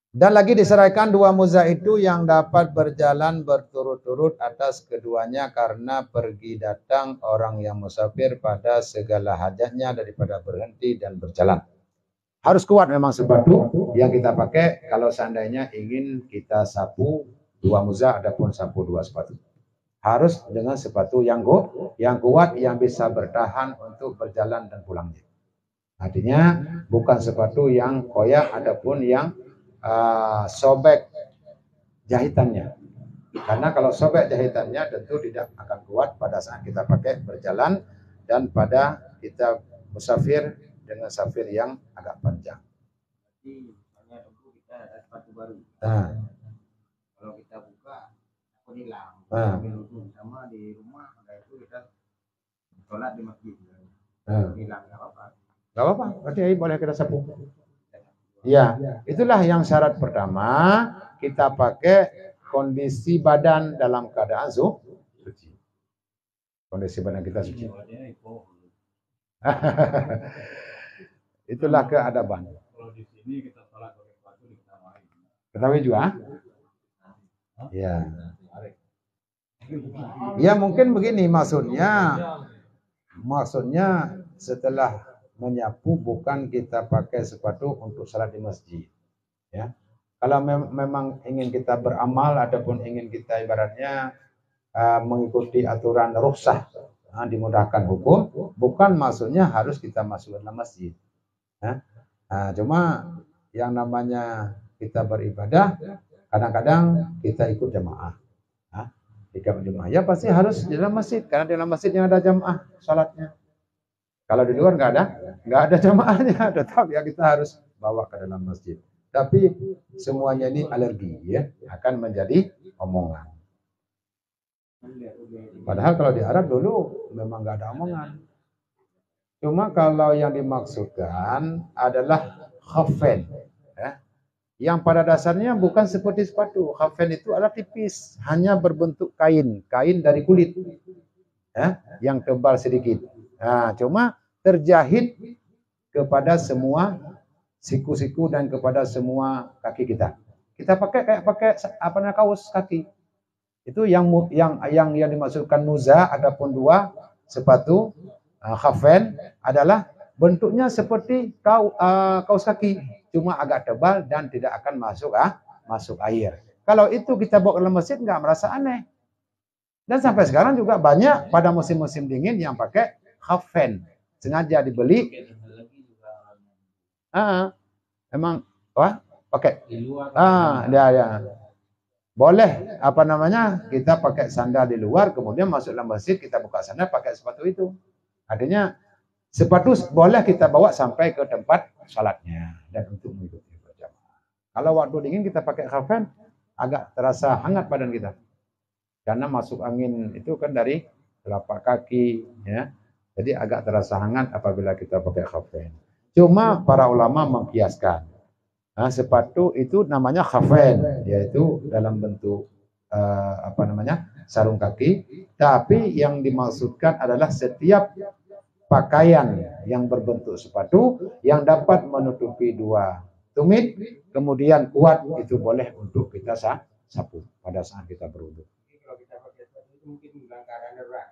Dan lagi diserahkan dua muzah itu yang dapat berjalan berturut-turut atas keduanya karena pergi datang orang yang musafir pada segala hajatnya daripada berhenti dan berjalan. Harus kuat memang sepatu yang kita pakai kalau seandainya ingin kita sapu dua muzah ataupun sapu dua sepatu. Harus dengan sepatu yang kuat, yang bisa bertahan untuk berjalan dan pulangnya. Artinya bukan sepatu yang koyak ataupun yang sobek jahitannya. Karena kalau sobek jahitannya tentu tidak akan kuat pada saat kita pakai berjalan dan pada kita musafir dengan safir yang agak panjang. Jadi misalnya tentu kita ada sepatu baru. Kalau kita buka aku hilang. Sama di rumah itu kita sholat di masjid. Hilang nggak apa-apa. Gak apa-apa, berarti boleh kita sapu. Ya, itulah yang syarat pertama, kita pakai kondisi badan dalam keadaan suci. Kondisi badan kita suci. Itulah keadaban. Kalau di sini kita salat pakai sepatu di Ketawi. Ketawi juga? Ya. Ya mungkin begini maksudnya setelah menyapu bukan kita pakai sepatu untuk salat di masjid. Ya. Kalau memang ingin kita beramal ataupun ingin kita ibaratnya mengikuti aturan rukhsah, dimudahkan hukum, bukan maksudnya harus kita masuk dalam masjid. Cuma yang namanya kita beribadah, kadang-kadang kita ikut jamaah. Jika berjamaah, ya pasti harus di dalam masjid, karena di dalam masjid yang ada jamaah salatnya. Kalau di luar nggak ada jamaahnya, tetap ya kita harus bawa ke dalam masjid. Tapi semuanya ini alergi ya, akan menjadi omongan. Padahal kalau di Arab dulu memang nggak ada omongan. Cuma kalau yang dimaksudkan adalah khaffen, ya, yang pada dasarnya bukan seperti sepatu. Khaffen itu adalah tipis, hanya berbentuk kain dari kulit, ya, yang tebal sedikit. Cuma terjahit kepada semua siku-siku dan kepada semua kaki kita. Kita pakai kaos kaki. Itu yang dimaksudkan muza ataupun dua sepatu khaffen adalah bentuknya seperti kaos kaki, cuma agak tebal dan tidak akan masuk air. Kalau itu kita bawa ke dalam masjid nggak merasa aneh. Dan sampai sekarang juga banyak pada musim-musim dingin yang pakai khaffen. Sengaja dibeli. Emang pakai. Ya. Boleh kita pakai sandal di luar, kemudian masuk dalam masjid kita buka sandal pakai sepatu itu. Artinya sepatu boleh kita bawa sampai ke tempat salatnya dan untuk mengikuti berjamaah. Kalau waktu dingin kita pakai khaffen agak terasa hangat badan kita. Karena masuk angin itu kan dari telapak kaki, ya. Jadi agak terasa hangat apabila kita pakai khaffen. Cuma para ulama mengkiaskan. Sepatu itu namanya khaffen, yaitu dalam bentuk sarung kaki. Tapi yang dimaksudkan adalah setiap pakaian yang berbentuk sepatu yang dapat menutupi dua tumit, kemudian kuat, itu boleh untuk kita sapu pada saat kita berwudu. Kalau kita pakai sepatu itu mungkin langgaran darurat.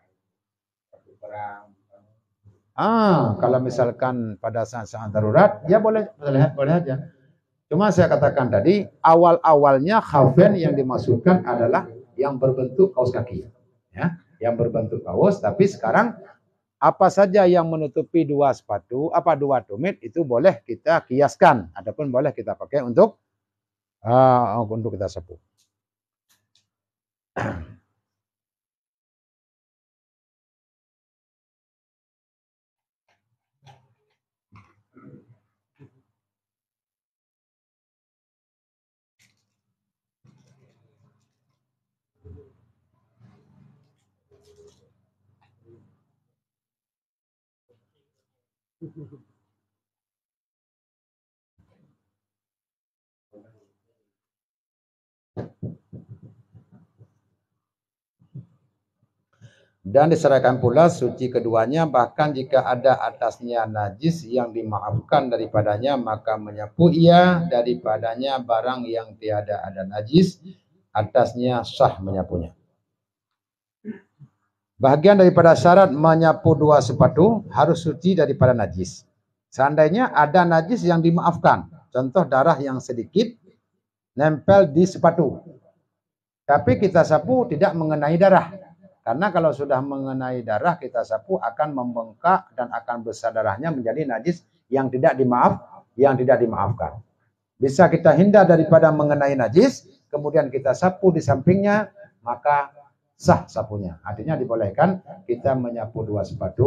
Perang. Kalau misalkan pada saat darurat, ya boleh aja. Cuma saya katakan tadi, awal-awalnya khaffen yang dimaksudkan adalah yang berbentuk kaos kaki, ya, yang berbentuk kaos. Tapi sekarang apa saja yang menutupi dua tumit itu boleh kita kiaskan, ataupun boleh kita pakai untuk kita sapu. Dan diserahkan pula suci keduanya, bahkan jika ada atasnya najis yang dimaafkan daripadanya, maka menyapu ia daripadanya barang yang tiada ada najis, atasnya sah menyapunya. Bagian daripada syarat menyapu dua sepatu harus suci daripada najis. Seandainya ada najis yang dimaafkan, contoh darah yang sedikit nempel di sepatu, tapi kita sapu tidak mengenai darah, Karena kalau sudah mengenai darah kita sapu akan membengkak dan akan besar darahnya menjadi najis yang tidak dimaafkan. Bisa kita hindar daripada mengenai najis, kemudian kita sapu di sampingnya, maka sah sapunya. Artinya dibolehkan kita menyapu dua sepatu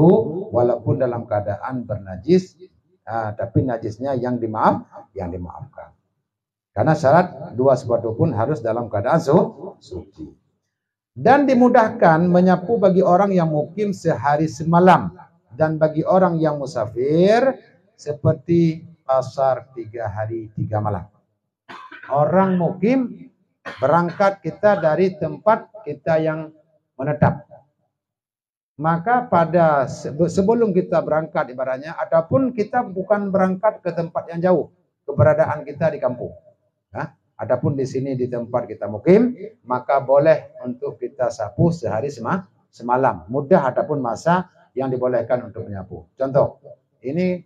walaupun dalam keadaan bernajis, tapi najisnya yang dimaafkan. Karena syarat dua sepatu pun harus dalam keadaan suci. Dan dimudahkan menyapu bagi orang yang mukim sehari semalam dan bagi orang yang musafir seperti pasar 3 hari 3 malam. Orang mukim berangkat kita dari tempat kita yang menetap. Maka pada sebelum kita berangkat ibaratnya, ataupun kita bukan berangkat ke tempat yang jauh, keberadaan kita di kampung. Nah, adapun di sini di tempat kita mukim, maka boleh untuk kita sapu sehari semalam. Mudah ataupun masa yang dibolehkan untuk menyapu. Contoh, ini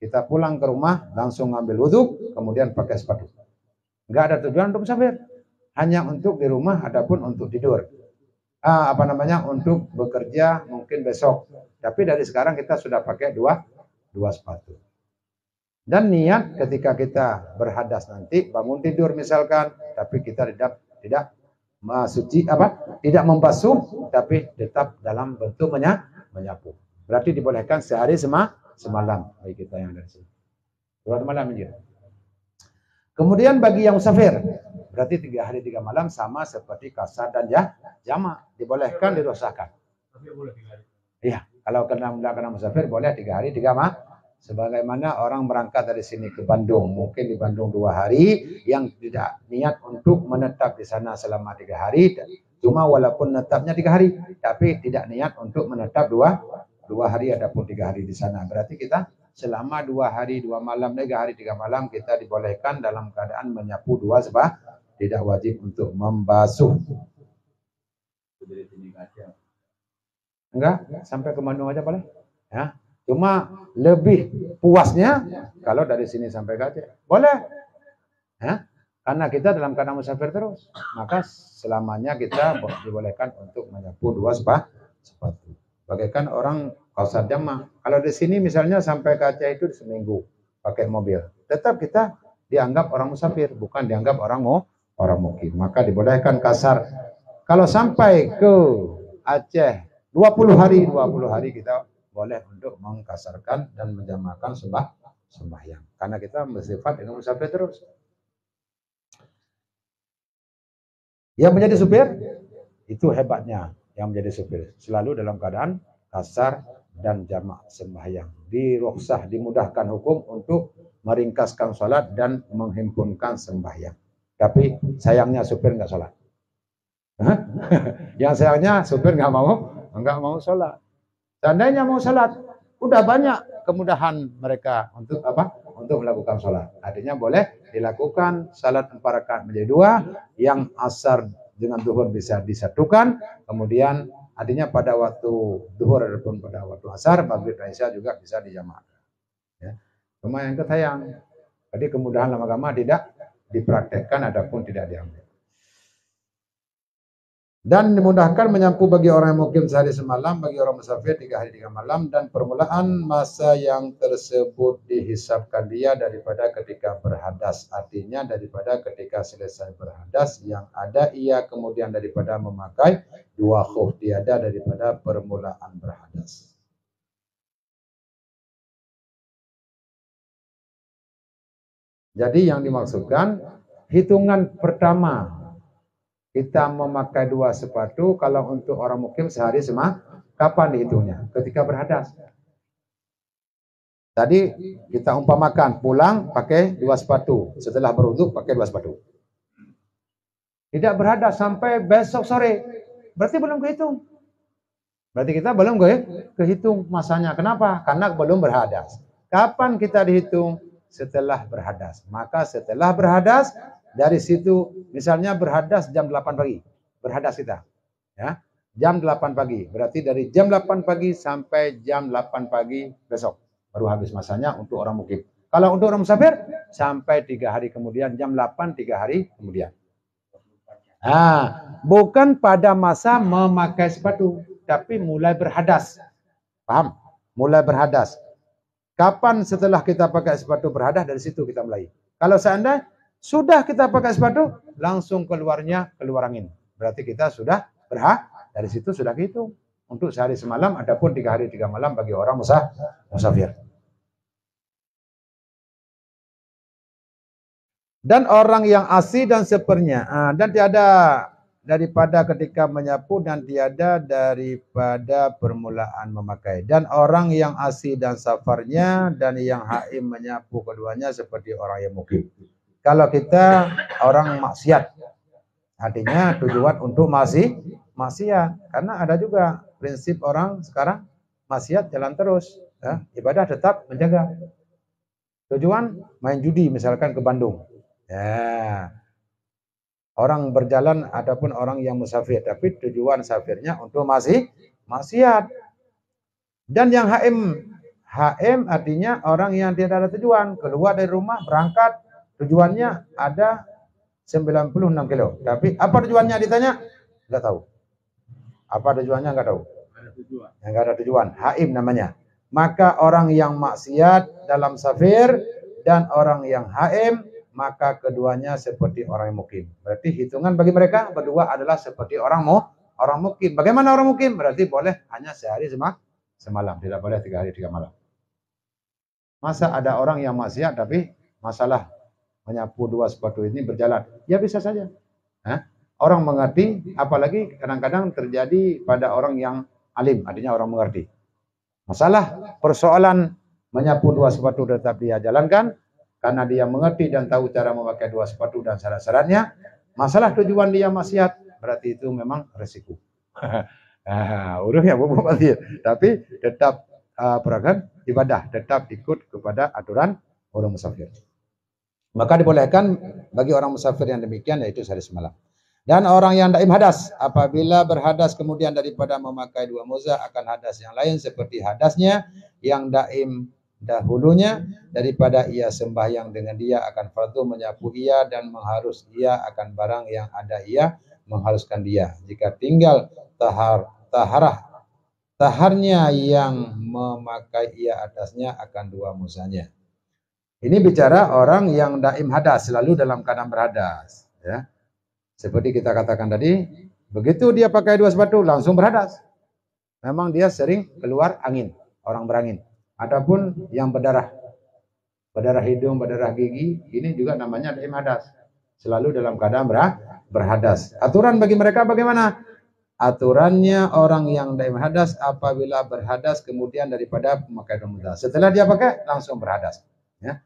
kita pulang ke rumah, langsung ngambil wudhu, kemudian pakai sepatu. Enggak ada tujuan untuk musafir. Hanya untuk di rumah, adapun untuk tidur. Untuk bekerja mungkin besok. Tapi dari sekarang kita sudah pakai dua sepatu. Dan niat ketika kita berhadas nanti, bangun tidur misalkan, tapi kita tidak tidak membasuh, tapi tetap dalam bentuk menyapu. Berarti dibolehkan sehari semalam bagi kita yang dari sini. 2 malam aja. Kemudian bagi yang musafir, berarti 3 hari 3 malam sama seperti kasar dan jamak, dibolehkan didosakan. Iya, kalau kena musafir boleh 3 hari 3 malam. Sebagaimana orang berangkat dari sini ke Bandung, mungkin di Bandung 2 hari, yang tidak niat untuk menetap di sana selama 3 hari, cuma walaupun menetapnya 3 hari, tapi tidak niat untuk menetap 2 hari ataupun 3 hari di sana. Berarti kita selama 2 hari 2 malam, 3 hari 3 malam kita dibolehkan dalam keadaan menyapu 2 sebab tidak wajib untuk membasuh. Enggak, sampai ke Bandung aja boleh. Ya. Cuma lebih puasnya kalau dari sini sampai ke Aceh. Boleh. Ya. Karena kita dalam keadaan musafir terus, maka selamanya kita dibolehkan untuk menyapu 2 sepatu. Bagaikan orang kausar jamak. Kalau di sini misalnya sampai ke Aceh itu seminggu pakai mobil, tetap kita dianggap orang musafir, bukan dianggap orang mukim. Maka dibolehkan kasar. Kalau sampai ke Aceh 20 hari kita boleh untuk mengkasarkan dan menjamakan sembahyang. Karena kita bersifat dengan musafir terus. Yang menjadi supir itu hebatnya. Yang menjadi supir selalu dalam keadaan kasar dan jamak sembahyang. Dirukhsah, dimudahkan hukum untuk meringkaskan salat dan menghimpunkan sembahyang. Tapi sayangnya supir nggak salat. Yang sayangnya supir nggak mau salat. Seandainya mau salat, udah banyak kemudahan mereka untuk untuk melakukan salat. Artinya boleh dilakukan salat 4 rakaat menjadi 2, yang asar dengan zuhur bisa disatukan, kemudian artinya pada waktu zuhur ataupun pada waktu asar, maghrib dan isya juga bisa dijamakkan. Ya. Cuma yang ketayang, jadi kemudahan dalam agama tidak dipraktekkan ataupun tidak diambil. Dan dimudahkan menyapu bagi orang yang mukim sehari semalam, bagi orang musafir 3 hari 3 malam, dan permulaan masa yang tersebut dihisapkan dia daripada ketika berhadas. Artinya daripada ketika selesai berhadas, yang ada ia kemudian daripada memakai 2 khuf, tiada daripada permulaan berhadas. Jadi yang dimaksudkan, hitungan pertama kita memakai 2 sepatu, kalau untuk orang mukim sehari kapan dihitungnya? Ketika berhadas. Tadi kita umpamakan pulang pakai 2 sepatu, setelah berwudu pakai 2 sepatu. Tidak berhadas sampai besok sore, berarti belum kehitung. Berarti kita belum kehitung masanya. Kenapa? Karena belum berhadas. Kapan kita dihitung? Setelah berhadas. Maka setelah berhadas, dari situ misalnya berhadas jam 8 pagi. Berhadas kita. Ya. Jam 8 pagi. Berarti dari jam 8 pagi sampai jam 8 pagi besok. Baru habis masanya untuk orang mukim. Kalau untuk orang musafir, sampai 3 hari kemudian, jam 8 3 hari kemudian. Bukan pada masa memakai sepatu, tapi mulai berhadas. Paham? Mulai berhadas. Kapan setelah kita pakai sepatu berhadas, dari situ kita mulai. Kalau seandainya sudah kita pakai sepatu, langsung keluar angin. Berarti kita sudah dari situ sudah gitu. Untuk sehari semalam ataupun 3 hari 3 malam bagi orang musafir. Dan orang yang asli dan sepernya, dan tiada daripada ketika menyapu dan tiada daripada permulaan memakai. Dan orang yang asli dan safarnya dan yang haim menyapu keduanya seperti orang yang mukim. Kalau kita orang maksiat, artinya tujuan untuk maksiat. Karena ada juga prinsip orang sekarang maksiat jalan terus, ya, ibadah tetap menjaga. Tujuan main judi misalkan ke Bandung. Ya. Orang berjalan ataupun orang yang musafir, tapi tujuan safirnya untuk maksiat. Dan yang haim artinya orang yang tidak ada tujuan, keluar dari rumah, berangkat, tujuannya ada 96 kilo. Tapi apa tujuannya ditanya? Enggak tahu. Apa tujuannya enggak tahu. Enggak ada tujuan. Haim namanya. Maka orang yang maksiat dalam safir dan orang yang haim, maka keduanya seperti orang yang mukim. Berarti hitungan bagi mereka berdua adalah seperti orang mukim. Bagaimana orang mukim? Berarti boleh hanya sehari semalam, tidak boleh 3 hari 3 malam. Masa ada orang yang maksiat tapi masalah menyapu 2 sepatu ini berjalan? Ya bisa saja. Orang mengerti, apalagi kadang-kadang terjadi pada orang yang alim, artinya orang mengerti. Masalah persoalan menyapu 2 sepatu tetap dia jalankan, karena dia mengerti dan tahu cara memakai 2 sepatu dan syarat-syaratnya. Masalah tujuan dia maksiat, berarti itu memang resiko. Urusnya bubuk maksiat, tapi tetap peragam ibadah, tetap ikut kepada aturan orang musafir. Maka dibolehkan bagi orang musafir yang demikian, yaitu sehari semalam. Dan orang yang daim hadas, apabila berhadas kemudian daripada memakai 2 muzah akan hadas yang lain seperti hadasnya yang daim dahulunya, daripada ia sembahyang dengan dia akan fardu menyapu ia dan mengharus ia akan barang yang ada ia mengharuskan dia. Jika tinggal taharnya yang memakai ia atasnya akan 2 muzahnya. Ini bicara orang yang daim hadas, selalu dalam keadaan berhadas, ya. Seperti kita katakan tadi, begitu dia pakai 2 sepatu langsung berhadas. Memang dia sering keluar angin, orang berangin. Adapun yang berdarah hidung, berdarah gigi, ini juga namanya daim hadas. Selalu dalam keadaan berhadas. Aturan bagi mereka bagaimana? Aturannya orang yang daim hadas apabila berhadas kemudian daripada memakai muzah. Setelah dia pakai langsung berhadas. Ya.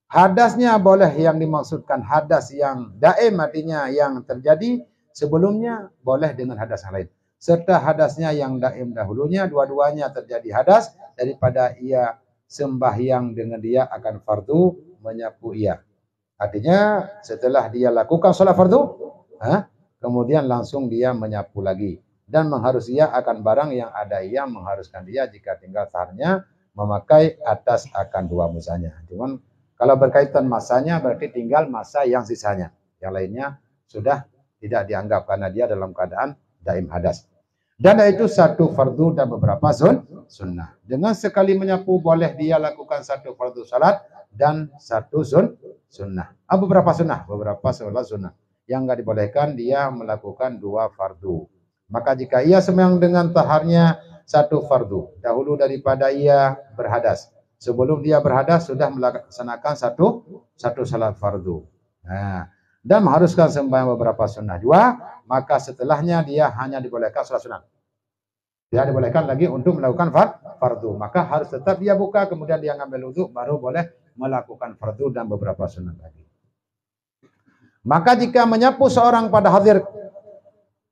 Hadasnya boleh yang dimaksudkan hadas yang daim, artinya yang terjadi sebelumnya, boleh dengan hadas yang lain. Serta hadasnya yang daim dahulunya, dua-duanya terjadi hadas, daripada ia sembahyang dengan dia akan fardu menyapu ia. Artinya setelah dia lakukan sholat fardu, kemudian langsung dia menyapu lagi. Dan mengharus ia akan barang yang ada ia mengharuskan dia jika tinggal taharnya memakai atas akan 2 muzahnya. Cuman kalau berkaitan masanya berarti tinggal masa yang sisanya. Yang lainnya sudah tidak dianggap karena dia dalam keadaan daim hadas. Dan itu 1 fardu dan beberapa sunnah. Dengan sekali menyapu boleh dia lakukan 1 fardu salat dan 1 sunnah. Beberapa sunnah, beberapa salat sunnah. Yang enggak dibolehkan dia melakukan 2 fardu. Maka jika ia sembahyang dengan taharnya 1 fardu dahulu daripada ia berhadas. Sebelum dia berhadas sudah melaksanakan satu salat fardu. Dan mengharuskan sembahyang beberapa sunnah juga, maka setelahnya dia hanya dibolehkan salat sunnah. Dia dibolehkan lagi untuk melakukan fardu. Maka harus tetap dia buka, kemudian dia ngambil wudu, baru boleh melakukan fardu dan beberapa sunnah lagi. Maka jika menyapu seorang pada hadir,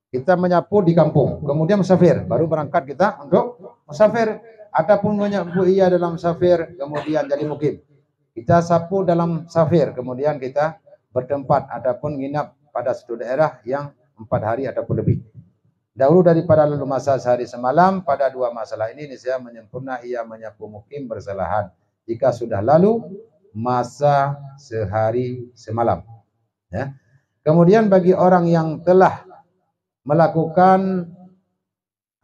kita menyapu di kampung, kemudian musafir, baru berangkat kita untuk musafir. Ataupun menyapu ia dalam safir, kemudian jadi mukim. Kita sapu dalam safir, kemudian kita bertempat ataupun nginap pada suatu daerah yang 4 hari ataupun lebih. Dahulu daripada lalu masa sehari semalam, pada 2 masalah ini niscaya menyempurna ia menyapu mukim bersalahan. Jika sudah lalu masa sehari semalam. Ya. Kemudian bagi orang yang telah melakukan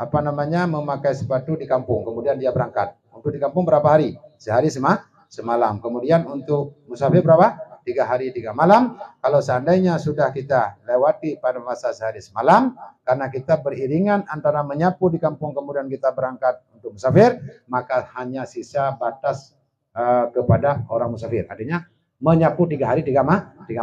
memakai sepatu di kampung, kemudian dia berangkat. Untuk di kampung berapa hari? Sehari semalam. Kemudian untuk musafir berapa? 3 hari 3 malam. Kalau seandainya sudah kita lewati pada masa sehari semalam, karena kita beriringan antara menyapu di kampung kemudian kita berangkat untuk musafir, maka hanya sisa batas kepada orang musafir. Artinya menyapu 3 hari 3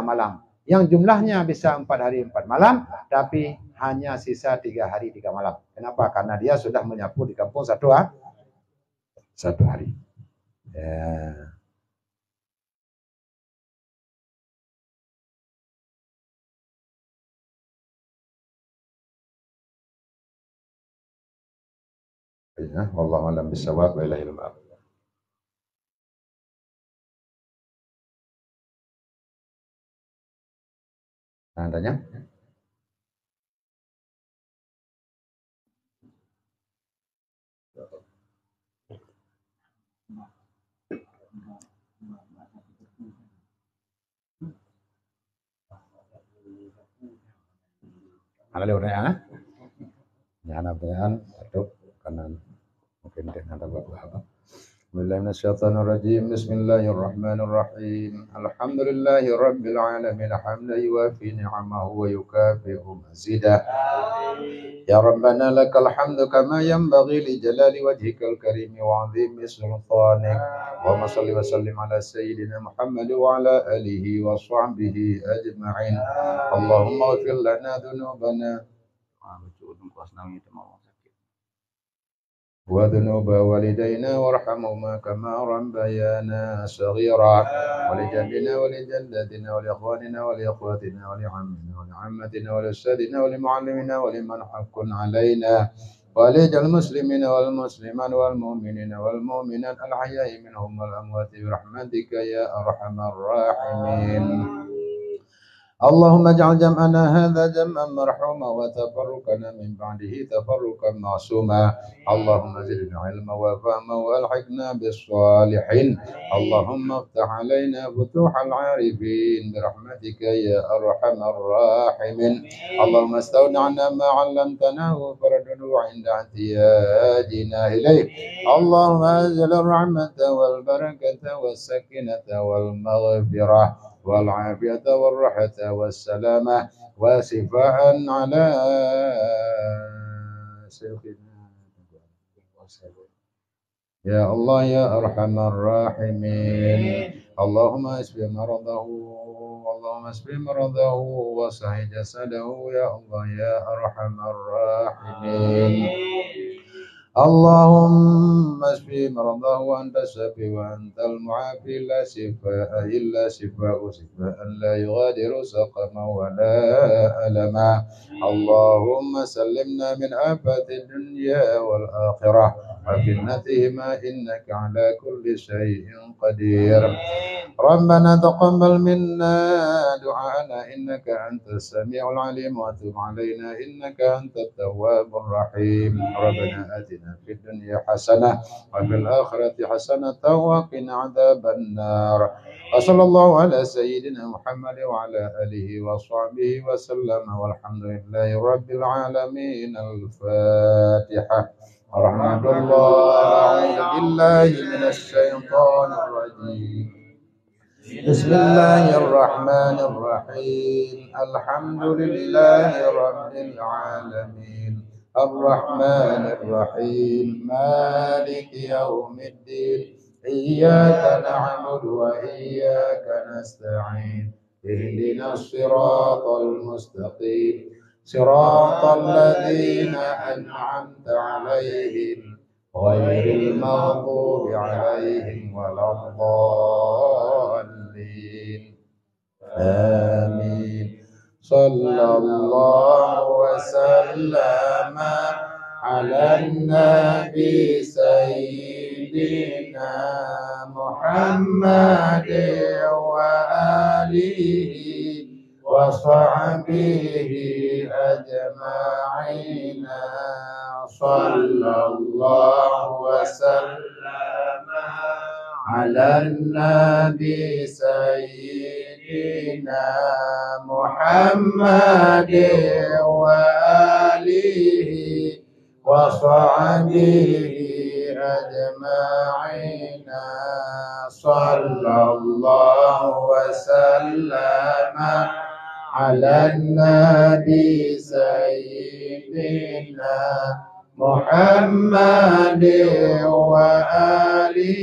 malam. Yang jumlahnya bisa 4 hari 4 malam, tapi hanya sisa 3 hari 3 malam. Kenapa? Karena dia sudah menyapu di kampung satu hari. Ya. Ya, wallahu a'lam bishawab wa ilahil ma'ab. Tanya? Ada pertanyaan? Ya, ada pertanyaan satu kanan mungkin ada beberapa. Bismillahirrahmanirrahim. Bismillahirrahmanirrahim. Alhamdulillahi rabbil alamin hamdan yuwafi ni'amahu wa yukafi'u mazidah. Ya Rabbana lakal hamdu kama yanbaghi li jalali wajhikal karim wa 'azimi sultanik. Allahumma shalli wa sallim ala sayyidina Muhammad wa ala alihi wa sahbihi ajma'in. Allahumma ighfir lana dhunubana وذنوب والدينا وارحمهما كما ربيانا صغيرا ولجدنا ولجدتنا ولإخواننا ولأخواتنا ولعمنا ولعمتنا ولأستاذنا ولمعلمنا ولمن حق علينا ولجل المسلمين والمسلمات والمؤمنين والمؤمنات الأحياء منهم والأموات برحمتك يا أرحم الراحمين. اللهم اجعل جمعنا هذا جمعا مرحوما وتفرقنا من بعده تفرقا معصوما. اللهم زدنا علما وفهما والحقنا بالصالحين. اللهم افتح علينا فتوح العارفين برحمتك يا ارحم الراحمين. اللهم استودعنا ما علمتنا وفرده عند احتياجنا اليه. اللهم انزل الرحمه والبركه والسكينه والمغفره والعافية والراحة والسلامة وشفاء على شيخنا يا الله يا أرحم الراحمين. اللهم اشف مرضه اللهم اشف مرضه وصحح جسده يا الله يا أرحم الراحمين. اللهم اشف مرضاه وانت الشافي وانت المعافي لا شفاء الا شفاء لا يغادر سقما ولا الما. اللهم سلمنا من آفات الدنيا والاخره وفتنتهما انك على كل شيء قدير. ربنا تقبل منا دعاءنا انك انت السميع العليم وتب علينا انك انت التواب الرحيم. ربنا آتنا في الدنيا حسنة وفي الآخرة حسنة وقنا عذاب النار. وصلى الله على سيدنا محمد وعلى آله وصحبه وسلم والحمد لله رب العالمين. الفاتحة. ورحمة الله. أعوذ بالله من الشيطان الرجيم. بسم الله الرحمن الرحيم. الحمد لله رب العالمين الرحمن الرحيم مالك يوم الدين إياك نعبد وإياك نستعين اهدنا الصراط المستقيم صراط الذين أنعمت عليهم غير المغضوب عليهم ولا الضالين. آمين. صلى الله وسلم على النبي سيدنا محمد وآله وصحبه أجمعين. صلى الله وسلم على النبي سيدنا سيدنا محمد وآله وصحبه أجمعين صلى الله وسلم على النبي سيدنا محمد وآله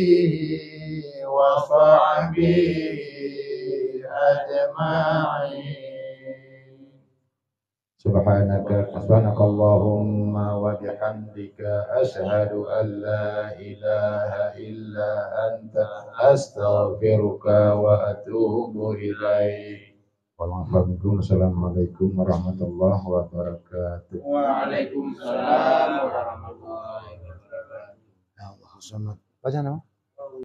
وصحبه أجمعين سبحانك اللهم وبحمدك أشهد أن لا إله إلا أنت أستغفرك وأتوب إليك. Wassalamualaikum warahmatullahi wabarakatuh. Waalaikumsalam warahmatullahi wabarakatuh. Baca nama.